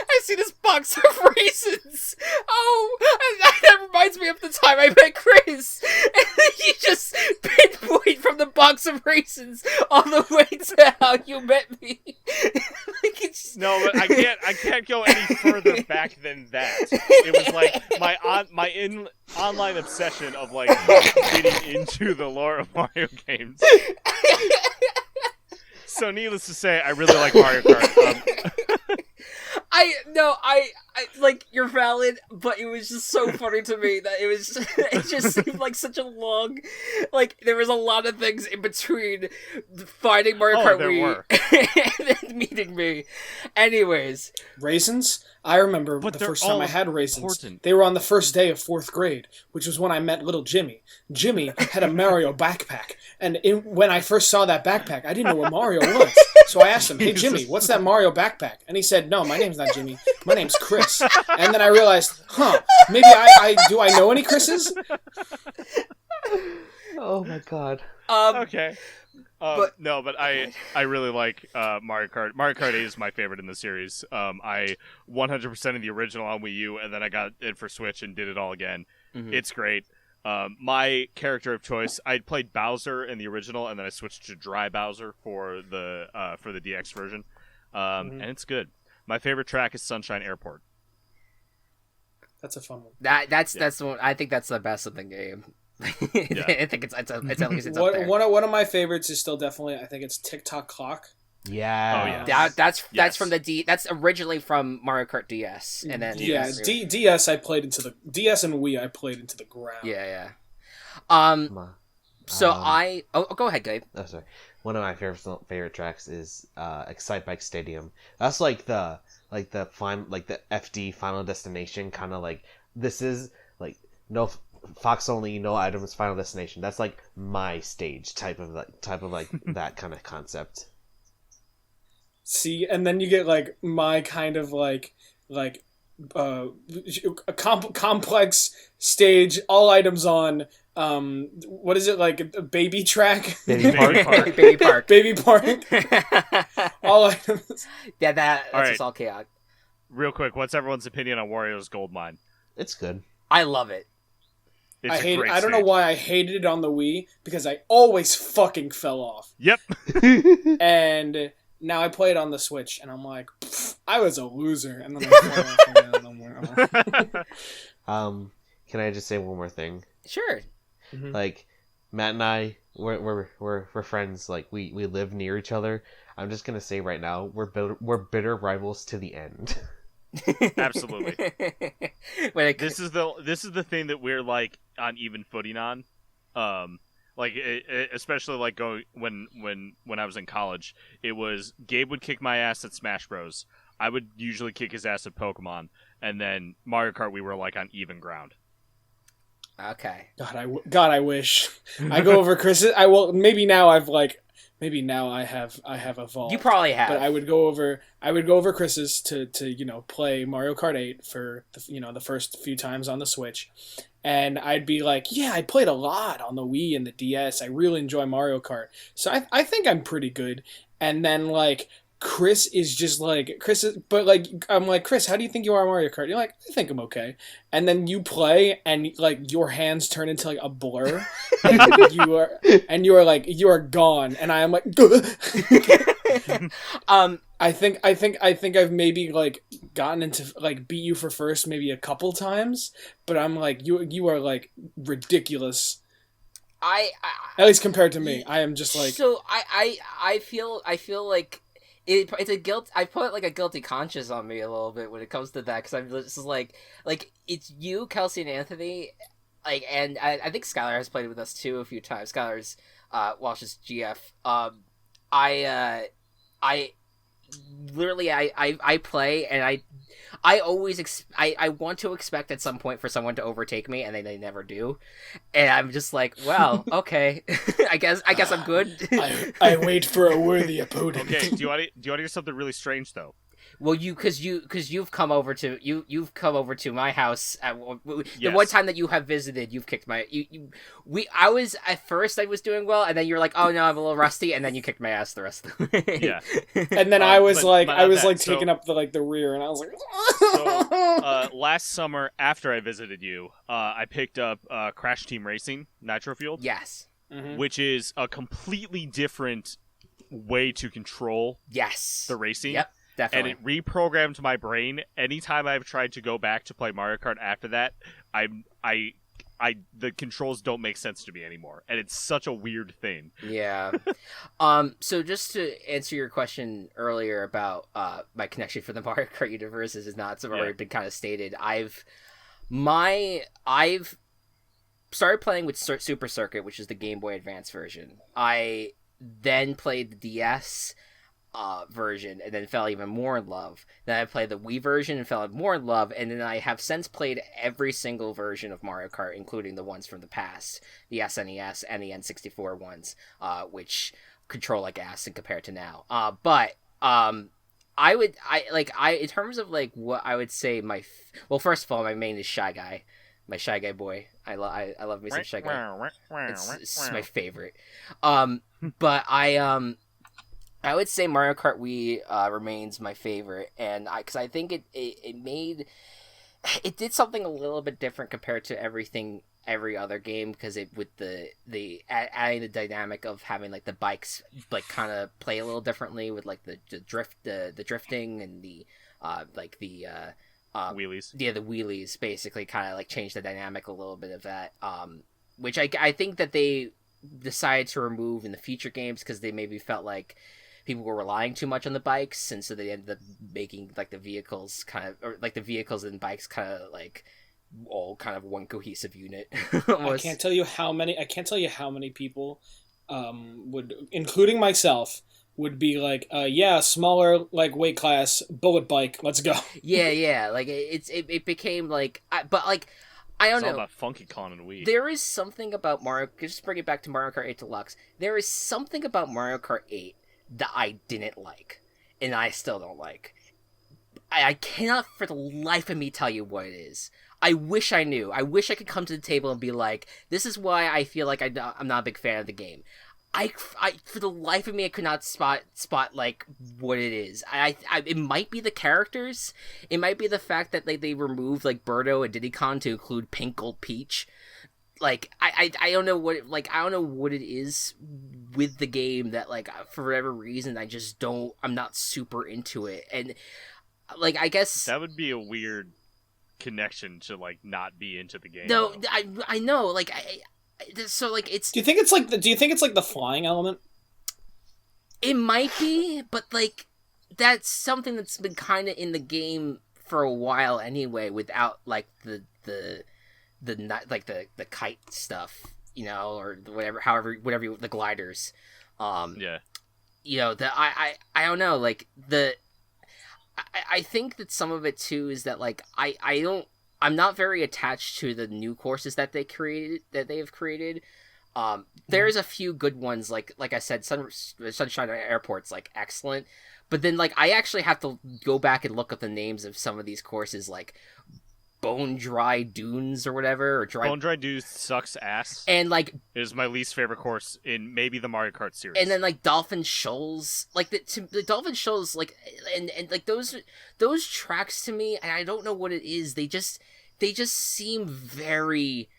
I see this box of raisins. Oh, that reminds me of the time I met Chris. And then you just pinpoint from the box of raisins all the way to how you met me. No, but I can't go any further back than that. It was like my online obsession of like getting into the lore of Mario games. So needless to say, I really like Mario Kart. I like, you're valid, but it was just so funny to me that it just seemed like such a long, like, there was a lot of things in between finding Mario Kart Wii and then meeting me. Anyways. Raisins? I remember the first time I had raisins. Important. They were on the first day of 4th grade, which was when I met little Jimmy. Jimmy had a Mario backpack, and when I first saw that backpack, I didn't know what Mario was. So I asked him, "Hey Jimmy, what's that Mario backpack?" And he said, "No, my name's not Jimmy. My name's Chris." And then I realized, maybe I know any Chris's? Oh my god. Okay. But I really like Mario Kart. Mario Kart 8 is my favorite in the series. I 100% of the original on Wii U, and then I got it for Switch and did it all again. Mm-hmm. It's great. My character of choice, I played Bowser in the original, and then I switched to Dry Bowser for the DX version, and it's good. My favorite track is Sunshine Airport. That's a fun one. That's the one. I think that's the best of the game. Yeah. I think it's at least it's up there. One of my favorites is still definitely, I think it's Tick-Tock Clock. Yeah. Oh, yeah. That's from the that's originally from Mario Kart DS, and then DS I played into the DS and Wii I played into the ground. Yeah. So go ahead, Gabe. Oh, sorry. One of my favorite tracks is Excite Bike Stadium. That's like the FD Final Destination kind of like, this is like no Fox only, no items, Final Destination. That's like my stage type of that kind of concept. See, and then you get like my kind of like a complex stage, all items on what is it, like a baby track? Baby Park. Baby Park. All items. Yeah, that's all right. just all chaotic. Real quick, what's everyone's opinion on Wario's Gold Mine? It's good. I love it. It's I don't know why I hated it on the Wii, because I always fucking fell off. Yep. And now I play it on the Switch, and I'm like, I was a loser. And then I Can I just say one more thing? Sure. Mm-hmm. Like, Matt and I, we're friends. Like, we live near each other. I'm just gonna say right now, we're bitter rivals to the end. Absolutely. This is the thing that we're like on even footing on, especially like going when I was in college. It was Gabe would kick my ass at Smash Bros. I would usually kick his ass at Pokemon, and then Mario Kart we were like on even ground. Okay. God, I wish I go over Chris. I will. Maybe now I have evolved. You probably have. But I would go over Chris's to play Mario Kart 8 for the first few times on the Switch, and I'd be like, yeah, I played a lot on the Wii and the DS. I really enjoy Mario Kart, so I think I'm pretty good. And then like Chris is just like I'm like, Chris, how do you think you are on Mario Kart? You're like, I think I'm okay. And then you play, and like your hands turn into like a blur, and you are gone. And I am like, I think I've maybe like gotten into like beat you for first maybe a couple times, but I'm like, you are like ridiculous. At least compared to me, I am just like. So I feel like. It's a guilt. I put like a guilty conscience on me a little bit when it comes to that, because I'm just like it's you, Kelsey, and Anthony, like, and I think Skylar has played with us too a few times. Skylar's Walsh's GF. I literally I play, and I always I want to expect at some point for someone to overtake me, and they never do, and I'm just like, well, okay, I guess I'm good. I wait for a worthy opponent. Okay, do you want to hear something really strange though? Well, because you've come over to my house the Yes. one time that you have visited. You've kicked my I was at first I was doing well, and then you're like, oh no, I'm a little rusty, and then you kicked my ass the rest of the way. Yeah. And then I was taking up the rear, and I was like. So last summer after I visited you, I picked up Crash Team Racing Nitro Fueled. Yes. Mm-hmm. Which is a completely different way to control the racing. Yep. Definitely. And it reprogrammed my brain. Anytime I've tried to go back to play Mario Kart after that, I the controls don't make sense to me anymore, and it's such a weird thing. Yeah. So just to answer your question earlier about my connection for the Mario Kart universe is not, it's already been kind of stated. I've started playing with Super Circuit, which is the Game Boy Advance version. I then played the DS version and then fell even more in love. Then I played the Wii version and fell more in love, and then I have since played every single version of Mario Kart, including the ones from the past, the SNES and the N64 ones, which control like ass and compared to now. But in terms of like what I would say well, first of all, my main is Shy Guy. My Shy Guy boy. I love me some Shy Guy. It's my favorite. But I would say Mario Kart Wii remains my favorite, and because I think it did something a little bit different compared to every other game, because it with the adding the dynamic of having like the bikes like kind of play a little differently with like the drifting and the wheelies. Yeah, the wheelies basically kind of like change the dynamic a little bit of that, which I think that they decided to remove in the future games because they maybe felt like people were relying too much on the bikes, and so they ended up making like the vehicles the vehicles and bikes kind of like all kind of one cohesive unit. I can't tell you how many people would, including myself, would be like, smaller like weight class bullet bike, let's go. Yeah, like it became like, but like I don't know. It's all about Funky Kong and Wii. There is something about Mario. Just bring it back to Mario Kart 8 Deluxe. There is something about Mario Kart 8 that I didn't like, and I still don't like. I cannot for the life of me tell you what it is. I wish I knew. I wish I could come to the table and be like, this is why I feel like I'm not a big fan of the game. I for the life of me, I could not spot like what it is. It might be the characters. It might be the fact that like they removed like Birdo and Diddy Kong to include Pink Gold Peach. Like I don't know what I don't know what it is with the game that like for whatever reason I'm not super into it, and like I guess that would be a weird connection to like not be into the game. No, I know, like so like it's. Do you think it's like the flying element? It might be, but like that's something that's been kind of in the game for a while anyway, without like the kite stuff, you know, or whatever the gliders. Yeah. You know, I don't know, like I think that some of it too is that like I'm not very attached to the new courses that they have created. There's a few good ones, like I said, Sunshine Airport's like excellent, but then like I actually have to go back and look up the names of some of these courses, like Bone Dry Dunes or whatever, or Bone Dry Dunes sucks ass, and like it is my least favorite course in maybe the Mario Kart series. And then like Dolphin Shoals, like the Dolphin Shoals, like and like those tracks to me, and I don't know what it is. They just seem very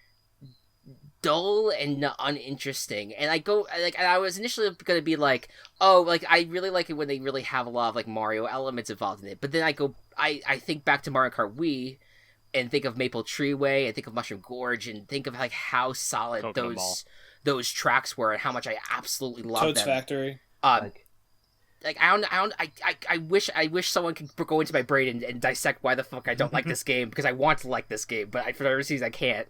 dull and uninteresting. And I was initially gonna be like, oh, like I really like it when they really have a lot of like Mario elements involved in it. But then I think back to Mario Kart Wii and think of Maple Treeway and think of Mushroom Gorge and think of like how solid those tracks were and how much I absolutely loved Toad's them. Factory. Like I wish someone could go into my brain and dissect why the fuck I don't like this game, because I want to like this game, but for whatever reason I can't.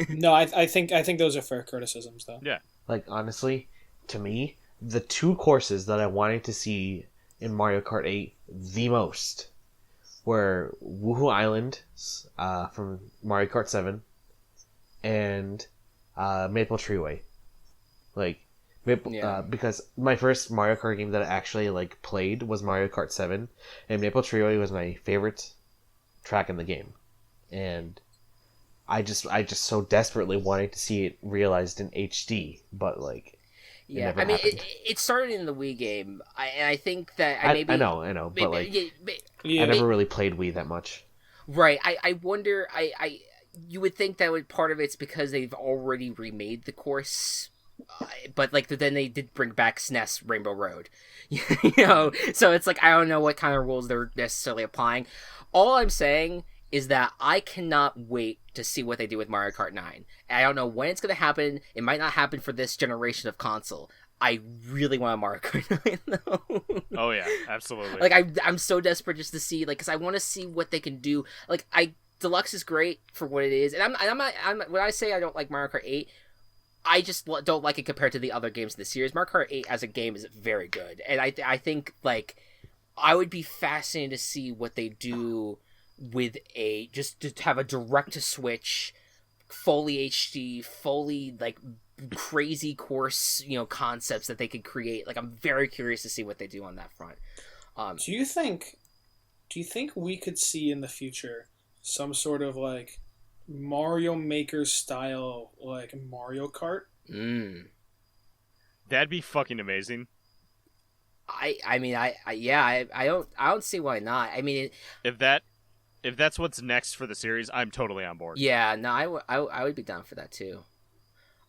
No, I think those are fair criticisms though. Yeah. Like honestly, to me, the two courses that I wanted to see in Mario Kart 8 the most were Woohoo Island from Mario Kart 7 and Maple Treeway. Like because my first Mario Kart game that I actually like played was Mario Kart 7, and Maple Treeway was my favorite track in the game, and I just so desperately wanted to see it realized in HD, but like yeah, I mean it started in the Wii game, I think that I know, but like I never really played Wii that much. Right, I wonder, you would think that part of it's because they've already remade the course. But like then they did bring back SNES Rainbow Road, you know, so it's like I don't know what kind of rules they're necessarily applying. All I'm saying is that I cannot wait to see what they do with Mario Kart 9. And I don't know when it's going to happen. It might not happen for this generation of console. I really want a Mario Kart 9, though. Oh, yeah, absolutely. Like, I'm so desperate just to see, like, because I want to see what they can do. Like, Deluxe is great for what it is. And I'm not, when I say I don't like Mario Kart 8, I just don't like it compared to the other games in the series. Mario Kart 8 as a game is very good. And I think, like, I would be fascinated to see what they do with just to have a direct-to-switch, fully HD, fully, like, crazy course, concepts that they could create. Like, I'm very curious to see what they do on that front. Do you think we could see in the future some sort of, like, Mario Maker style, like, Mario Kart? That'd be fucking amazing. I mean, I don't see why not. I mean, if that's what's next for the series, I'm totally on board. Yeah, no, I would be down for that too.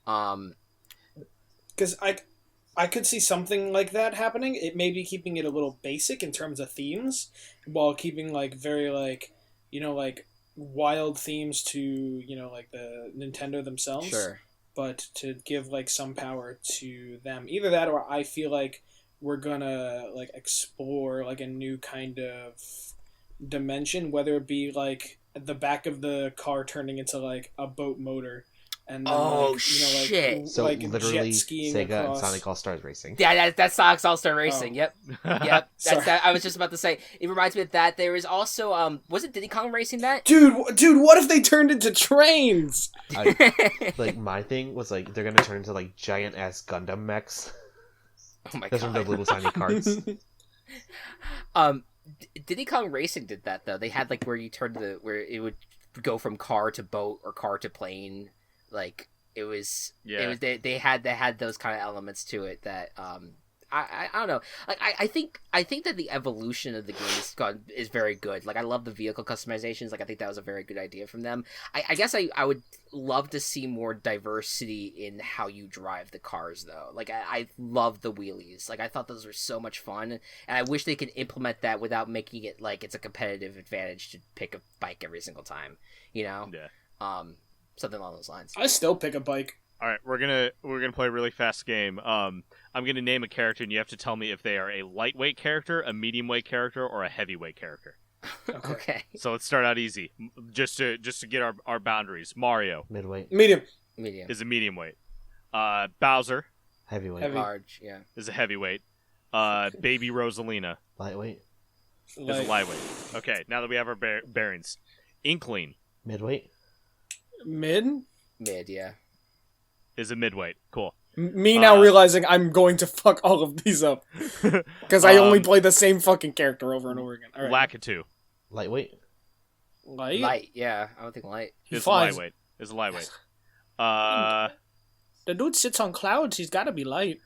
Because I could see something like that happening. It may be keeping it a little basic in terms of themes, while keeping, like, very, like, like, wild themes to, like, the Nintendo themselves. Sure. But to give, like, some power to them. Either that, or I feel like we're gonna, like, explore, like, a new kind of dimension, whether it be, like, the back of the car turning into, like, a boat motor. And then, like, shit! So like literally, jet skiing Sega across. and Sonic All Stars Racing. Yeah, that's Sonic's All-Star Racing. Oh. Yep. Sorry. I was just about to say. It reminds me of that. There is also was it Diddy Kong Racing that? Dude, what if they turned into trains? Like, my thing was, like, they're gonna turn into, like, giant ass Gundam mechs. Oh my Those are the god. little tiny carts. Diddy Kong Racing did that though. They had, like, where you turned where it would go from car to boat or car to plane. Like, it was they had those kind of elements to it that I don't know. Like, I think that the evolution of the game is very good. Like, I love the vehicle customizations. Like, I think that was a very good idea from them. I guess I would love to see more diversity in how you drive the cars, though. Like, I love the wheelies. Like, I thought those were so much fun, and I wish they could implement that without making it like it's a competitive advantage to pick a bike every single time. Yeah. Something along those lines. I still pick a bike. All right, we're gonna play a really fast game. I'm gonna name a character, and you have to tell me if they are a lightweight character, a medium weight character, or a heavyweight character. Okay. So let's start out easy, just to get our boundaries. Mario Midweight. Medium. is a medium weight. Bowser Heavyweight. Heavy. Large, yeah. is a heavyweight. Baby Rosalina Lightweight. is a lightweight. Okay, now that we have our bearings, Inkling Midweight. Mid? Mid, yeah. is a midweight. Cool. Me now realizing I'm going to fuck all of these up. Because I only play the same fucking character over and over again. All right. Lakitu Lightweight. Light? Yeah. I don't think light. is a flies. lightweight. Is a lightweight. The dude sits on clouds. He's got to be light.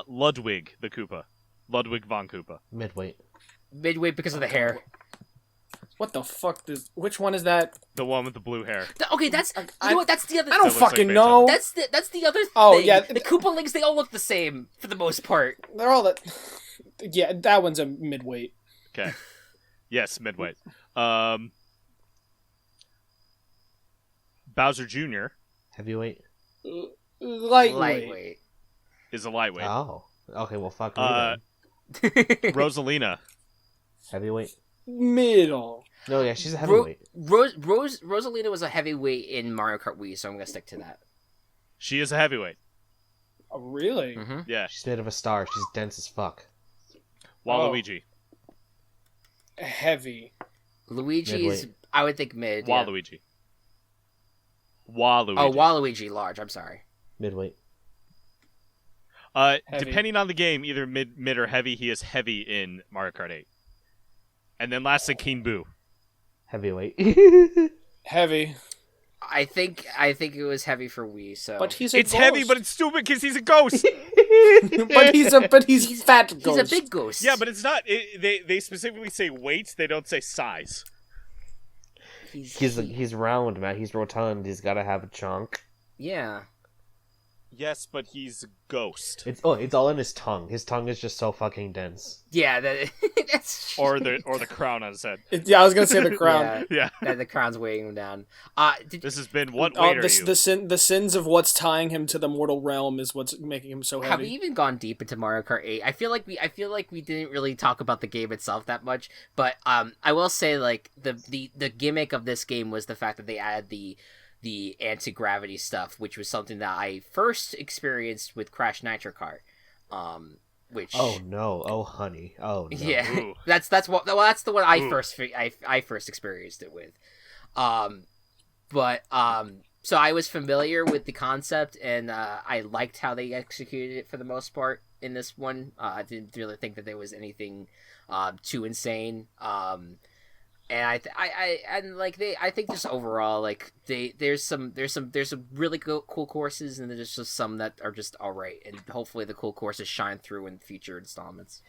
Ludwig the Koopa. Ludwig von Koopa. Midweight. Midweight because of the hair. What the fuck? Which one is that? The one with the blue hair. Okay, that's you know what? That's the other. I don't looks like fucking Beethoven. know. That's the other thing. Oh, yeah. The Koopa Links, they all look the same for the most part. They're all that. Yeah, that one's a midweight. Okay. Yes, midweight. Bowser Jr. Heavyweight. Lightweight. is a lightweight. Oh. Okay, well, fuck me then. Rosalina Heavyweight. Middle. No, yeah, she's a heavyweight. Rosalina was a heavyweight in Mario Kart Wii, so I'm gonna stick to that. she is a heavyweight. Oh, really? Mm-hmm. Yeah. She's made of a star. She's dense as fuck. Waluigi. Heavy. Luigi is, Midweight. I would think mid. Yeah. Waluigi. Waluigi. Oh, Waluigi large. I'm sorry. Midweight. Heavy. Depending on the game, either mid or heavy, he is heavy in Mario Kart 8. And then lastly, King Boo. Heavyweight. Heavy. I think it was heavy for Wii. So, But he's a It's heavy, ghost. but it's stupid because he's a ghost. but he's fat ghost. He's a big ghost. Yeah, but it's not. They specifically say weight. They don't say size. He's round, man. He's rotund. He's got to have a chunk. yeah. Yes, but he's a ghost. It's all in his tongue. His tongue is just so fucking dense. Yeah, that's Or the crown on his head. Yeah, I was gonna say the crown. Yeah. That the crown's weighing him down. This has been what weight are you? The sins of what's tying him to the mortal realm is what's making him so heavy. Have we even gone deep into Mario Kart 8? I feel like we didn't really talk about the game itself that much, but I will say like the gimmick of this game was the fact that they added the anti-gravity stuff, which was something that I first experienced with Crash Nitro Kart. Which oh no, oh honey, oh no. Yeah, that's the one I first experienced it with. So I was familiar with the concept, and I liked how they executed it for the most part in this one. I didn't really think that there was anything too insane. And I think just overall, like there's some really cool courses, and there's just some that are just all right, and hopefully the cool courses shine through in future installments.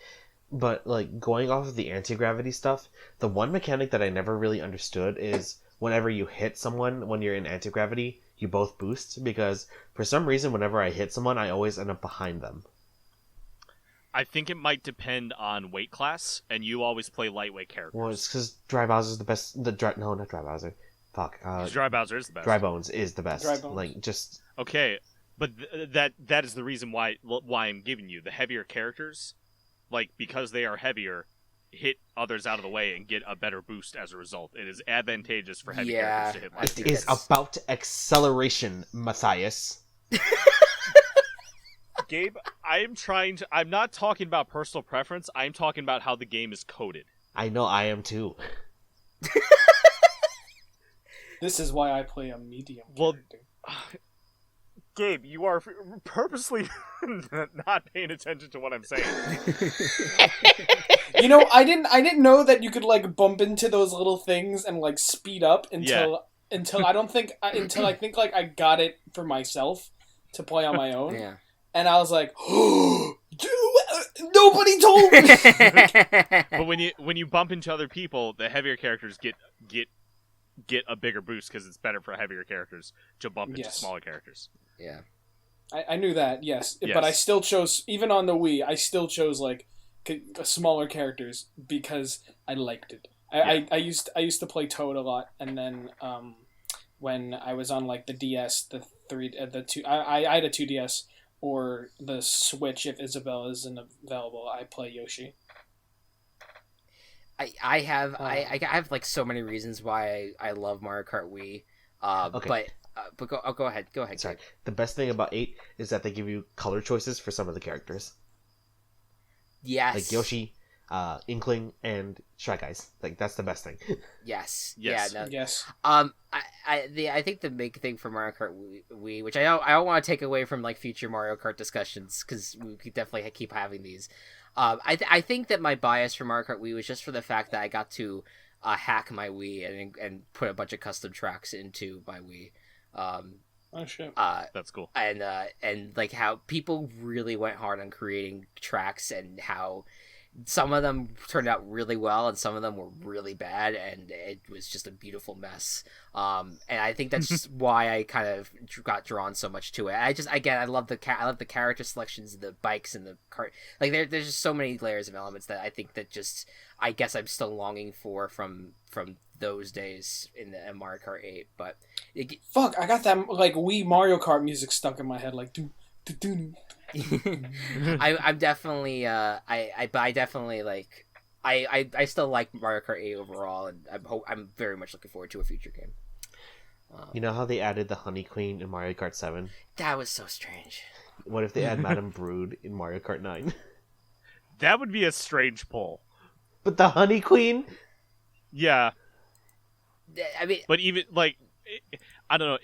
But like going off of the anti-gravity stuff, the one mechanic that I never really understood is whenever you hit someone when you're in anti-gravity, you both boost, because for some reason whenever I hit someone, I always end up behind them. I think it might depend on weight class, and you always play lightweight characters. Well, it's because Dry Bowser's the best. No, not Dry Bowser. Fuck. Dry Bowser is the best. Dry Bones is the best. Dry Bones. Like, just... Okay, but that is the reason why I'm giving you the heavier characters, like, because they are heavier, hit others out of the way and get a better boost as a result. It is advantageous for heavy characters to hit light. It is about acceleration, Matthias. Gabe, I'm not talking about personal preference, I'm talking about how the game is coded. I know, I am too. This is why I play a medium character. Gabe, you are purposely not paying attention to what I'm saying. You know, I didn't know that you could like bump into those little things and like speed up until I think like I got it for myself to play on my own. Yeah. And I was like, oh, dude, nobody told me. But when you bump into other people, the heavier characters get a bigger boost because it's better for heavier characters to bump into smaller characters. Yeah. I knew that, yes. But I still chose, even on the Wii, I still chose like smaller characters because I liked it. I used to play Toad a lot, and then when I was on like the DS, I had a 2DS or the Switch if Isabelle isn't available, I play Yoshi. I have like so many reasons why I love Mario Kart Wii. Okay. But go ahead. Sorry. The best thing about 8 is that they give you color choices for some of the characters. Yes. Like Yoshi, Inkling, and Shy Guys. Like, that's the best thing. Yes. Yes. Yeah. No. Yes. I think the big thing for Mario Kart Wii, which I don't want to take away from like future Mario Kart discussions, because we could definitely keep having these. I think that my bias for Mario Kart Wii was just for the fact that I got to hack my Wii and put a bunch of custom tracks into my Wii. Oh shit. That's cool. And like how people really went hard on creating tracks, and how some of them turned out really well and some of them were really bad, and it was just a beautiful mess. And I think that's just why I kind of got drawn so much to it. I love the character selections, the bikes, and the cart. Like there's just so many layers of elements that I think that just I guess I'm still longing for from those days in Mario Kart 8. But fuck, I got that like Wii Mario Kart music stuck in my head, like do. I'm definitely I definitely like I still like Mario Kart 8 overall, and I'm very much looking forward to a future game. You know how they added the Honey Queen in Mario Kart 7? That was so strange. What if they add Madame Brood in Mario Kart 9? That would be a strange pull. But the Honey Queen? Yeah. I mean, but even like I don't know,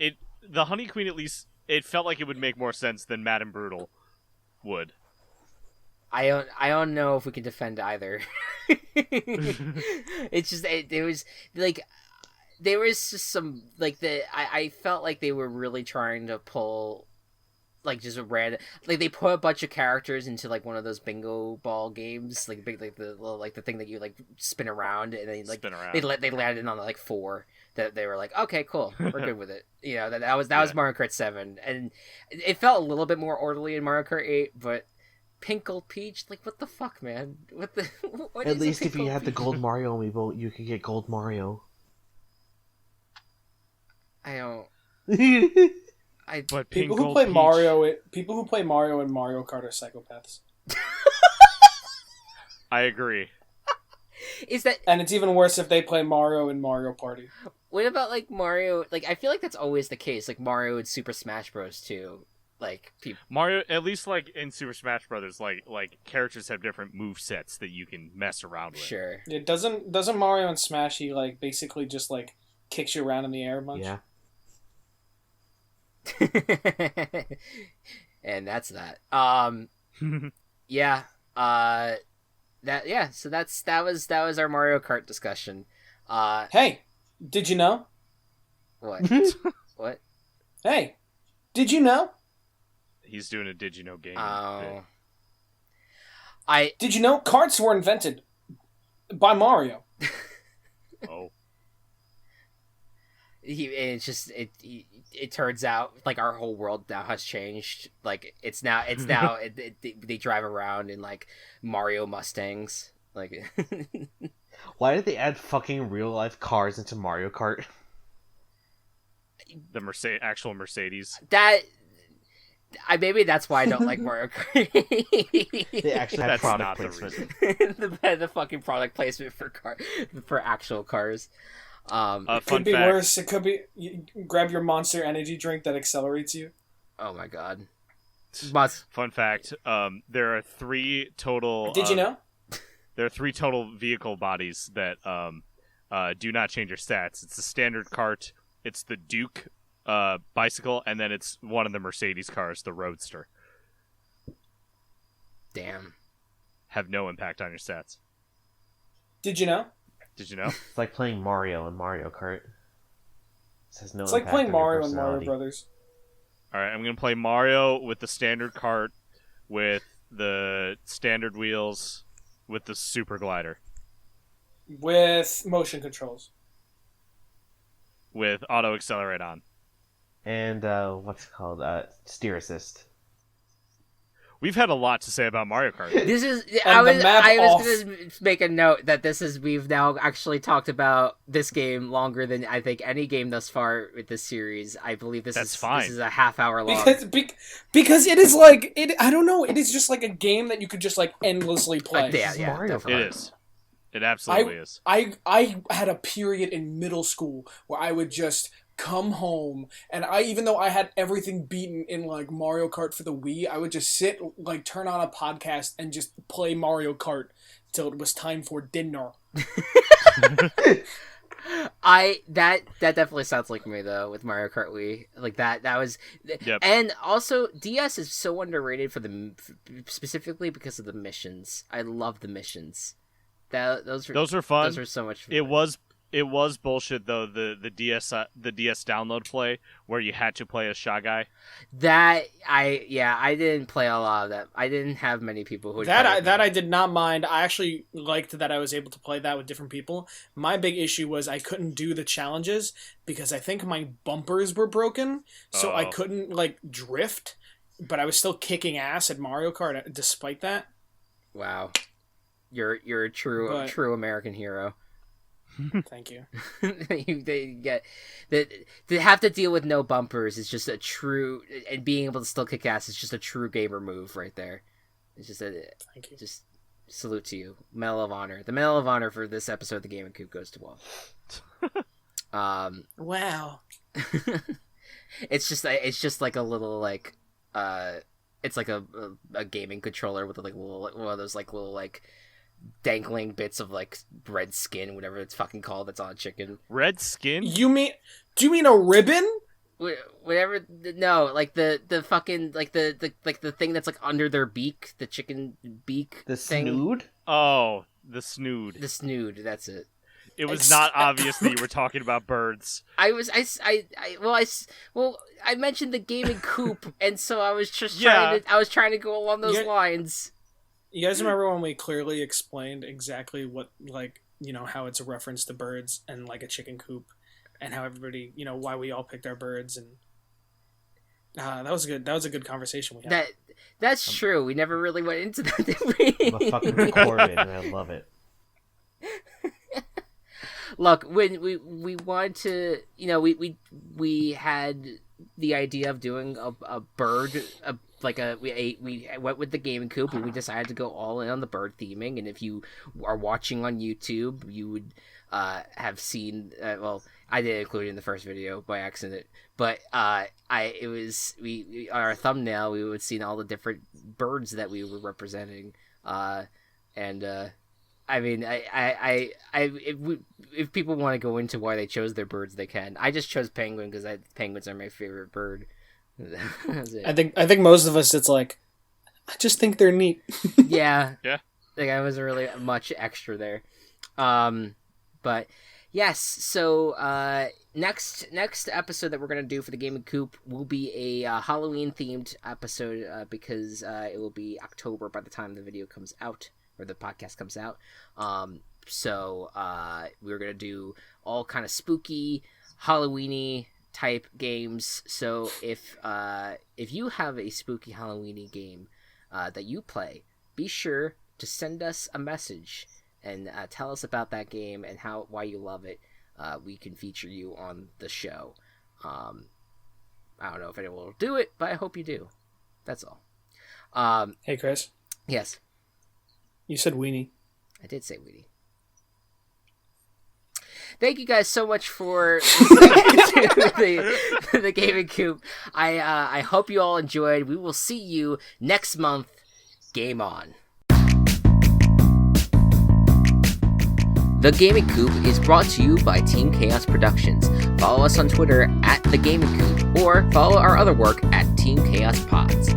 the Honey Queen at least it felt like it would make more sense than Madame Brutal would. I don't know if we can defend either. It's just it was like there was just some like I felt like they were really trying to pull like just a random, like they put a bunch of characters into like one of those bingo ball games, like big, like the little, like the thing that you like spin around, and then like they landed on like 4. That they were like, okay, cool, we're good with it. You know, that was Mario Kart 7, and it felt a little bit more orderly in Mario Kart 8, but Pink Gold Peach, like what the fuck, man? What the? What At least if you had the Gold Mario amiibo, you could get Gold Mario. I don't. But people who play Mario in Mario Kart are psychopaths. I agree. Is that? And it's even worse if they play Mario in Mario Party. What about like Mario? Like I feel like that's always the case. Like Mario in Super Smash Bros. Too. Like Mario, at least like in Super Smash Brothers, like characters have different move sets that you can mess around with. Sure. It doesn't Mario and Smash he like basically just like kicks you around in the air a bunch. Yeah. And that's that. Yeah. So that was our Mario Kart discussion. Hey, did you know? What? What? Hey, did you know? He's doing a Did You Know game. Oh. Did you know karts were invented by Mario? Oh. It turns out like our whole world now has changed. Like it's now they drive around in like Mario Mustangs. Like why did they add fucking real life cars into Mario Kart? The actual Mercedes. Maybe that's why I don't like Mario Kart. They actually had product placement. the fucking product placement for actual cars. It could be worse. It could be you grab your Monster Energy drink that accelerates you. Oh my god. Fun fact, there are 3 total... Did you know? There are 3 total vehicle bodies that do not change your stats. It's the standard kart, it's the Duke bicycle, and then it's one of the Mercedes cars, the Roadster. Damn. Have no impact on your stats. Did you know? Did you know? It's like playing Mario in Mario Kart. It's like playing Mario in Mario Brothers. Alright, I'm going to play Mario with the standard kart, with the standard wheels, with the super glider. With motion controls. With auto accelerate on. And, what's it called? Steer assist. We've had a lot to say about Mario Kart. This is I was going to make a note that we've now actually talked about this game longer than I think any game thus far with this series. I believe this is a half hour long. Because it is like I don't know, it is just like a game that you could just like endlessly play. Yeah, it is. It absolutely is. I had a period in middle school where I would just come home and even though I had everything beaten in like Mario Kart for the Wii, I would just sit, like turn on a podcast and just play Mario Kart till it was time for dinner. That definitely sounds like me though with Mario Kart Wii. Like that was yep. And also DS is so underrated specifically because of the missions. I love the missions. Those are fun. Those are so much fun. It was bullshit though, the DS download play where you had to play a Shy Guy. I didn't play a lot of that. I didn't have many people who I did not mind. I actually liked that I was able to play that with different people. My big issue was I couldn't do the challenges because I think my bumpers were broken, so I couldn't like drift, but I was still kicking ass at Mario Kart despite that. Wow. You're a true American hero. Thank you. To have to deal with no bumpers is just a true, and being able to still kick ass is just a true gamer move right there. It's just thank you. Just salute to you. Medal of Honor. The Medal of Honor for this episode of the Gaming Coop goes to Walsh. Wow. It's just like a little like it's like a gaming controller with like little one of those like little like dangling bits of like red skin, whatever it's fucking called, that's on a chicken. Red skin? Do you mean a ribbon? Whatever. No, like the fucking like the thing that's like under their beak, the chicken beak. The thing. snood? Oh, the snood. The snood. That's it. It was not obvious that you were talking about birds. I mentioned the Gaming Coop, and so I was just trying to go along those lines. You guys remember when we clearly explained exactly what, like, how it's a reference to birds and like a chicken coop, and how everybody, why we all picked our birds, and that was a good conversation we had. That's true. We never really went into that, did we? I'm a fucking Corbin, and I love it. Look, when we wanted to, we had the idea of doing a bird, we went with the Gaming Coop, and we decided to go all in on the bird theming. And if you are watching on YouTube, you would have seen. I didn't include it in the first video by accident, but our thumbnail, we would see all the different birds that we were representing, I mean, if people want to go into why they chose their birds, they can. I just chose penguin because penguins are my favorite bird. That's it. I think most of us, it's like, I just think they're neat. Yeah. Yeah. Like, I wasn't really much extra there. But yes, so next episode that we're gonna do for the Gaming Coop will be a Halloween themed episode because it will be October by the time the video comes out, or the podcast comes out. So we're gonna do all kind of spooky, Halloweeny type games. So if you have a spooky Halloweeny game that you play, be sure to send us a message and tell us about that game and why you love it. We can feature you on the show. I don't know if anyone will do it, but I hope you do. That's all. Hey, Chris. Yes. You said weenie. I did say weenie. Thank you guys so much for listening to the Gaming Coop. I hope you all enjoyed. We will see you next month. Game on. The Gaming Coop is brought to you by Team Chaos Productions. Follow us on Twitter @TheGamingCoop or follow our other work @Team Chaos Pods.